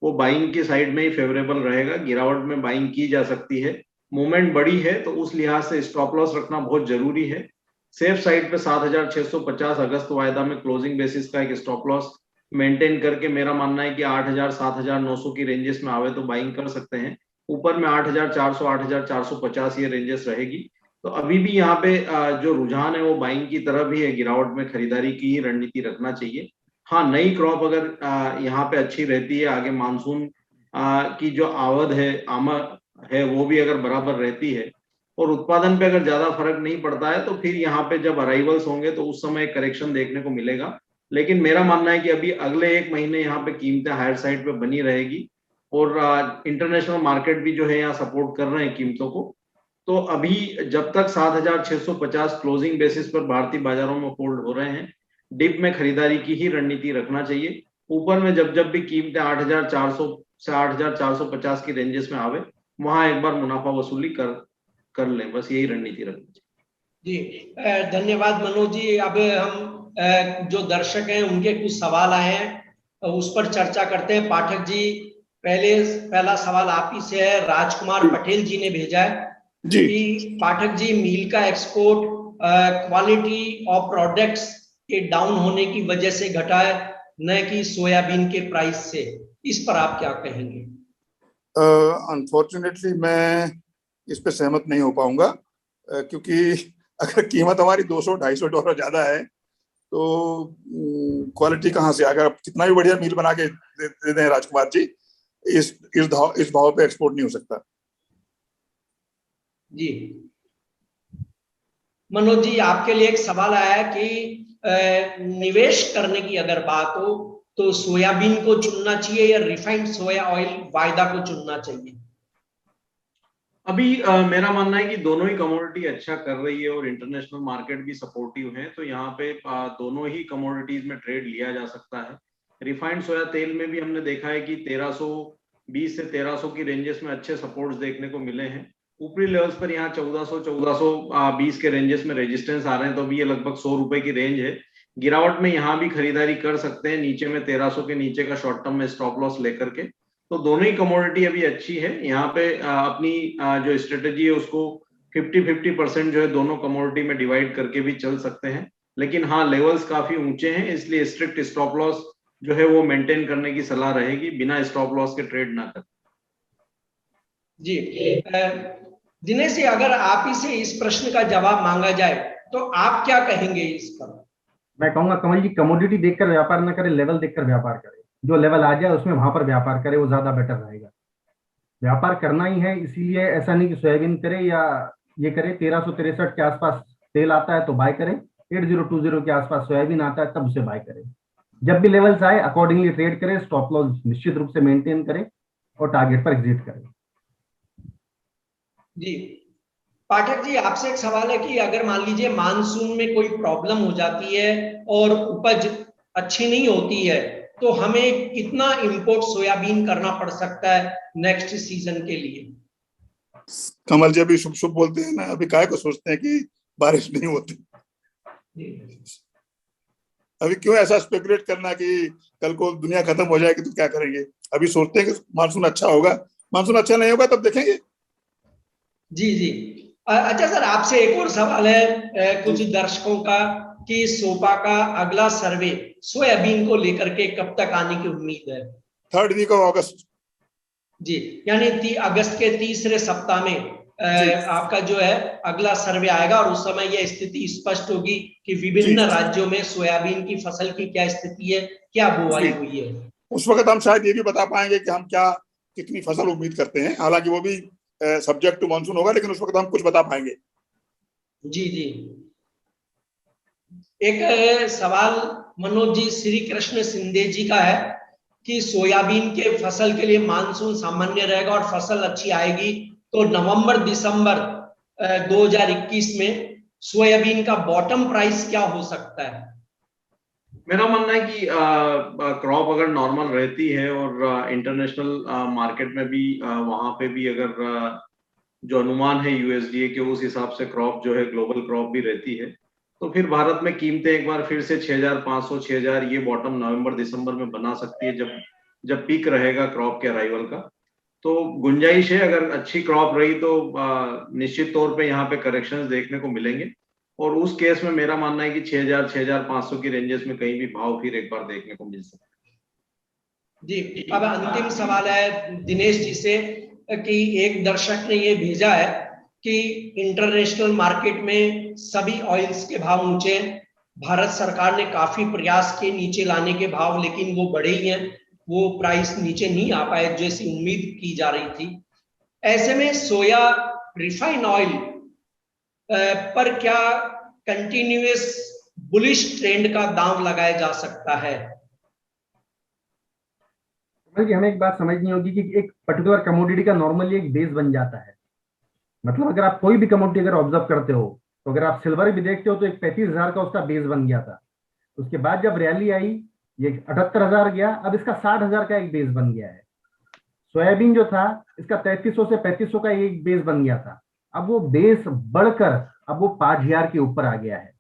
वो बाइंग की साइड में ही फेवरेबल रहेगा, गिरावट में बाइंग की जा सकती है। मूवमेंट बड़ी है तो उस लिहाज से स्टॉप लॉस रखना बहुत जरूरी है। सेफ साइड पे 7650 अगस्त वायदा में क्लोजिंग बेसिस का एक स्टॉप लॉस मेंटेन करके मेरा मानना है कि 8000 7900 की रेंजेस में आवे तो बाइंग कर सकते हैं। ऊपर में 8400 8450 ये रेंजेस रहेगी। तो अभी भी यहाँ पे जो रुझान है वो बाइंग की तरफ ही है, गिरावट में खरीदारी की ही रणनीति रखना चाहिए। हाँ, नई क्रॉप अगर यहाँ पे अच्छी रहती है, आगे मानसून की जो आवद है, आमद है, वो भी अगर बराबर रहती है और उत्पादन पे अगर ज्यादा फर्क नहीं पड़ता है, तो फिर यहाँ पे जब अराइवल्स होंगे तो उस समय एक करेक्शन देखने को मिलेगा। लेकिन मेरा मानना है कि अभी अगले 1 महीने यहाँ पे कीमतें हायर साइड पे बनी रहेगी, और इंटरनेशनल मार्केट भी जो है यहाँ सपोर्ट कर रहे हैं कीमतों को। तो अभी जब तक 7650 क्लोजिंग बेसिस पर भारतीय बाजारों में होल्ड हो रहे हैं, डिप में खरीदारी की ही रणनीति रखना चाहिए। ऊपर में जब जब भी कीमतें 8,400 से 8,450 की रेंजेस में आवे, वहां एक बार मुनाफा वसूली कर लें, बस यही रणनीति रखनी चाहिए। जी धन्यवाद मनोज जी। अब हम जो दर्शक हैं उनके कुछ सवाल आए हैं, उस पर चर्चा करते हैं। पाठक जी, पहला सवाल आप ही से है। राजकुमार पटेल जी ने भेजा है जी कि पाठक जी, मील का एक्सपोर्ट क्वालिटी ऑफ प्रोडक्ट्स के डाउन होने की वजह से घटा है, न कि सोयाबीन के प्राइस से। इस पर आप क्या कहेंगे? अनफॉर्चुनेटली मैं इस पे सहमत नहीं हो पाऊंगा, क्योंकि अगर कीमत हमारी $200-250 ज्यादा है तो क्वालिटी कहाँ से? अगर आप कितना भी बढ़िया मील बना के दे दें राजकुमार जी, इस भाव पे एक्सपोर्ट नहीं हो सकता। जी मनोज जी, आपके लिए एक सवाल आया है कि निवेश करने की अगर बात हो तो सोयाबीन को चुनना चाहिए या रिफाइंड सोया ऑयल वायदा को चुनना चाहिए? अभी मेरा मानना है कि दोनों ही कमोडिटी अच्छा कर रही है और इंटरनेशनल मार्केट भी सपोर्टिव है, तो यहाँ पे दोनों ही कमोडिटीज में ट्रेड लिया जा सकता है। रिफाइंड सोया तेल में भी हमने देखा है कि 1320 से 1300 की रेंजेस में अच्छे सपोर्ट्स देखने को मिले हैं। ऊपरी लेवल्स पर यहाँ 1400-1420 के रेंजेस में रेजिस्टेंस आ रहे हैं, तो अभी ये लगभग 100 रुपए की रेंज है। गिरावट में यहाँ भी खरीदारी कर सकते हैं, नीचे में 1300 के नीचे का शॉर्ट टर्म में स्टॉप लॉस लेकर के। तो दोनों ही कमोडिटी अभी अच्छी है। यहाँ पे अपनी जो स्ट्रेटेजी है उसको 50-50% जो है दोनों कमोडिटी में डिवाइड करके भी चल सकते हैं, लेकिन हाँ लेवल्स काफी ऊंचे हैं, इसलिए स्ट्रिक्ट स्टॉप लॉस जो है वो मेंटेन करने की सलाह रहेगी, बिना स्टॉप लॉस के ट्रेड ना करें। जी दिनेश जी, अगर आप ही से इस प्रश्न का जवाब मांगा जाए तो आप क्या कहेंगे इस पर? मैं कहूंगा कमल जी, कमोडिटी देखकर व्यापार न करे, लेवल देखकर व्यापार करे। जो लेवल आ जाए उसमें वहां पर व्यापार करे, वो ज्यादा बेटर रहेगा। व्यापार करना ही है, इसीलिए ऐसा नहीं कि सोयाबीन करे या ये करे। 1363 के आसपास तेल आता है तो बाय करें, 8020 के आसपास सोयाबीन आता है तब उसे बाय करें। जब भी लेवल्स आए अकॉर्डिंगली ट्रेड करें, स्टॉप लॉस निश्चित रूप से मेंटेन करें और टारगेट पर एग्जिट करें। जी पाठक जी, आपसे एक सवाल है कि अगर मान लीजिए मानसून में कोई प्रॉब्लम हो जाती है और उपज अच्छी नहीं होती है, तो हमें कितना इंपोर्ट सोयाबीन करना पड़ सकता है नेक्स्ट सीजन के लिए? कमल जी अभी शुभ शुभ बोलते हैं ना, अभी काय को सोचते हैं कि बारिश नहीं होती। अभी क्यों ऐसा स्पेकुलेट करना कि कल को दुनिया खत्म हो जाएगी तो क्या करेंगे? अभी सोचते हैं कि मानसून अच्छा होगा, मानसून अच्छा नहीं होगा तब देखेंगे। जी जी अच्छा सर, आपसे एक और सवाल है कुछ दर्शकों का कि सोपा का अगला सर्वे सोयाबीन को लेकर के कब तक आने की उम्मीद है? 3rd वीक ऑफ अगस्त। जी, यानी अगस्त के तीसरे सप्ताह में आपका जो है अगला सर्वे आएगा और उस समय यह स्थिति स्पष्ट होगी कि विभिन्न राज्यों में सोयाबीन की फसल की क्या स्थिति है, क्या बुवाई हुई है। उस वक्त हम शायद ये भी बता पाएंगे कि हम क्या कितनी फसल उम्मीद करते हैं, हालांकि वो भी सब्जेक्ट टू मानसून होगा, लेकिन उस वक्त हम कुछ बता पाएंगे। जी जी एक सवाल मनोज जी श्री कृष्ण सिंधे जी का है कि सोयाबीन के फसल के लिए मानसून सामान्य रहेगा और फसल अच्छी आएगी, तो नवंबर दिसंबर 2021 में सोयाबीन का बॉटम प्राइस क्या हो सकता है? मेरा मानना है कि क्रॉप अगर नॉर्मल रहती है और इंटरनेशनल मार्केट में भी वहां पे भी अगर जो अनुमान है यूएसडीए के उस हिसाब से क्रॉप जो है ग्लोबल क्रॉप भी रहती है, तो फिर भारत में कीमतें एक बार फिर से 6,500 6,000 ये बॉटम नवंबर दिसंबर में बना सकती है, जब पीक रहेगा क्रॉप के अराइवल का। तो गुंजाइश है, अगर अच्छी क्रॉप रही तो निश्चित तौर पे यहाँ पे करेक्शंस देखने को मिलेंगे, और उस केस में मेरा मानना है कि 6,000 6,500 की रेंजेस में कहीं भी भाव फिर एक बार देखने को मिल सकता है। जी अब अंतिम सवाल है दिनेश जी से कि एक दर्शक ने ये भेजा है कि इंटरनेशनल मार्केट में सभी ऑयल्स के भाव ऊंचे हैं, भारत सरकार ने काफी प्रयास किए नीचे लाने के भाव, लेकिन वो बढ़े ही हैं, वो प्राइस नीचे नहीं आ पाए जैसी उम्मीद की जा रही थी। ऐसे में सोया रिफाइन ऑयल पर क्या कंटिन्यूअस बुलिश ट्रेंड का दांव लगाया जा सकता है? बल्कि हमें एक बात समझनी होगी कि एक पर्टिकुलर कमोडिटी का नॉर्मली एक बेस बन जाता है। मतलब अगर आप कोई भी कमोडिटी अगर ऑब्जर्व करते हो, तो अगर आप सिल्वर भी देखते हो तो एक 35,000 का उसका बेस बन गया था। उसके बाद जब रैली आई, ये 78,000 गया, अब इसका 60,000 का एक बेस बन गया है। सोयाबीन जो था इसका 3300 से 3500 का एक बेस बन गया था, अब वो बेस बढ़कर अब वो 5,000 के ऊपर आ गया है।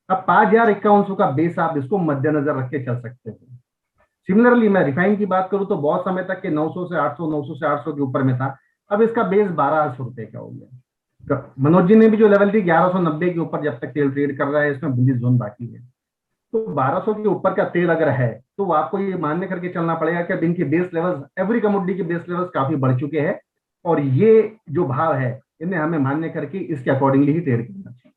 अब 5,051 का बेस आप इसको मद्देनजर रख के चल सकते हो। सिमिलरली मैं रिफाइन की बात करूं तो बहुत समय तक के 900 से 800, 900 से 800 के ऊपर में था, अब इसका बेस 1,200 रुपए का हो गया। मनोज जी ने भी जो लेवल थी 1190 के ऊपर जब तक तेल ट्रेड कर रहा है, इसमें बुलिश जोन बाकी है। तो 1200 के ऊपर का तेल अगर है तो आपको ये मान्य करके चलना पड़ेगा कि अब इनके बेस लेवल्स, एवरी कमोडिटी के बेस लेवल्स काफी बढ़ चुके हैं, और ये जो भाव है इन्हें हमें मान्य करके इसके अकॉर्डिंगली ही ट्रेड करना चाहिए।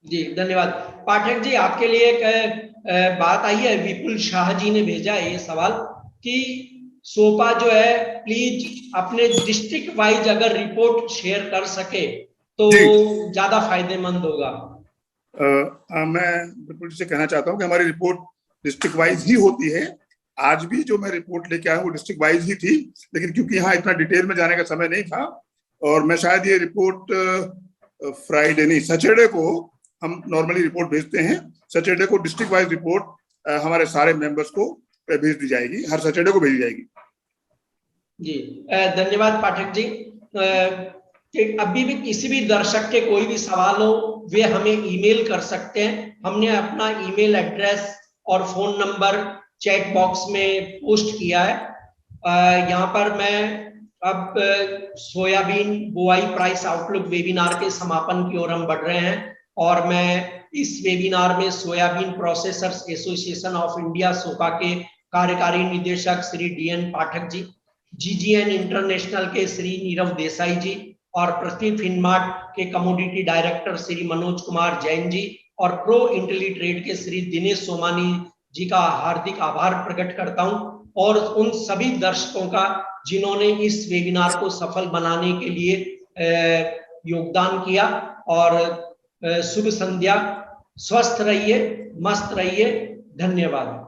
जी धन्यवाद। पाठक जी, आपके लिए एक बात आई है, विपुल शाह जी ने भेजा है ये सवाल कि सोपा जो है प्लीज अपने डिस्ट्रिक्ट वाइज अगर रिपोर्ट शेयर कर सके तो ज्यादा फायदेमंद होगा। मैं बिल्कुल से कहना चाहता हूँ कि हमारी रिपोर्ट डिस्ट्रिक्ट वाइज ही होती है। आज भी जो मैं रिपोर्ट लेके आया वो डिस्ट्रिक्ट वाइज ही थी, लेकिन क्योंकि यहाँ इतना डिटेल में जाने का समय नहीं था, और मैं शायद ये रिपोर्ट फ्राइडे नहीं सैटरडे को हम नॉर्मली रिपोर्ट भेजते हैं। सैटरडे को डिस्ट्रिक्ट वाइज रिपोर्ट हमारे सारे मेंबर्स को भेज दी जाएगी, हर सैटरडे को भेजी जाएगी। जी धन्यवाद पाठक जी। कि अभी भी किसी भी दर्शक के कोई भी सवाल हो वे हमें ईमेल कर सकते हैं। हमने अपना ईमेल एड्रेस और फोन नंबर चैट बॉक्स में पोस्ट किया है। यहाँ पर मैं अब सोयाबीन बुआई प्राइस आउटलुक वेबिनार के समापन की ओर हम बढ़ रहे हैं, और मैं इस वेबिनार में soybean processors association of India SOPA के कार्यकारी निदेशक Shri DN Pathak ji, GGN international के श्री नीरव देसाई जी, और पृथ्वी फिनमार्ट के कमोडिटी डायरेक्टर श्री मनोज कुमार जैन जी, और प्रो इंटेली ट्रेड के श्री दिनेश सोमानी जी का हार्दिक आभार प्रकट करता हूं, और उन सभी दर्शकों का जिन्होंने इस वेबिनार को सफल बनाने के लिए योगदान किया। और शुभ संध्या, स्वस्थ रहिए, मस्त रहिए, धन्यवाद।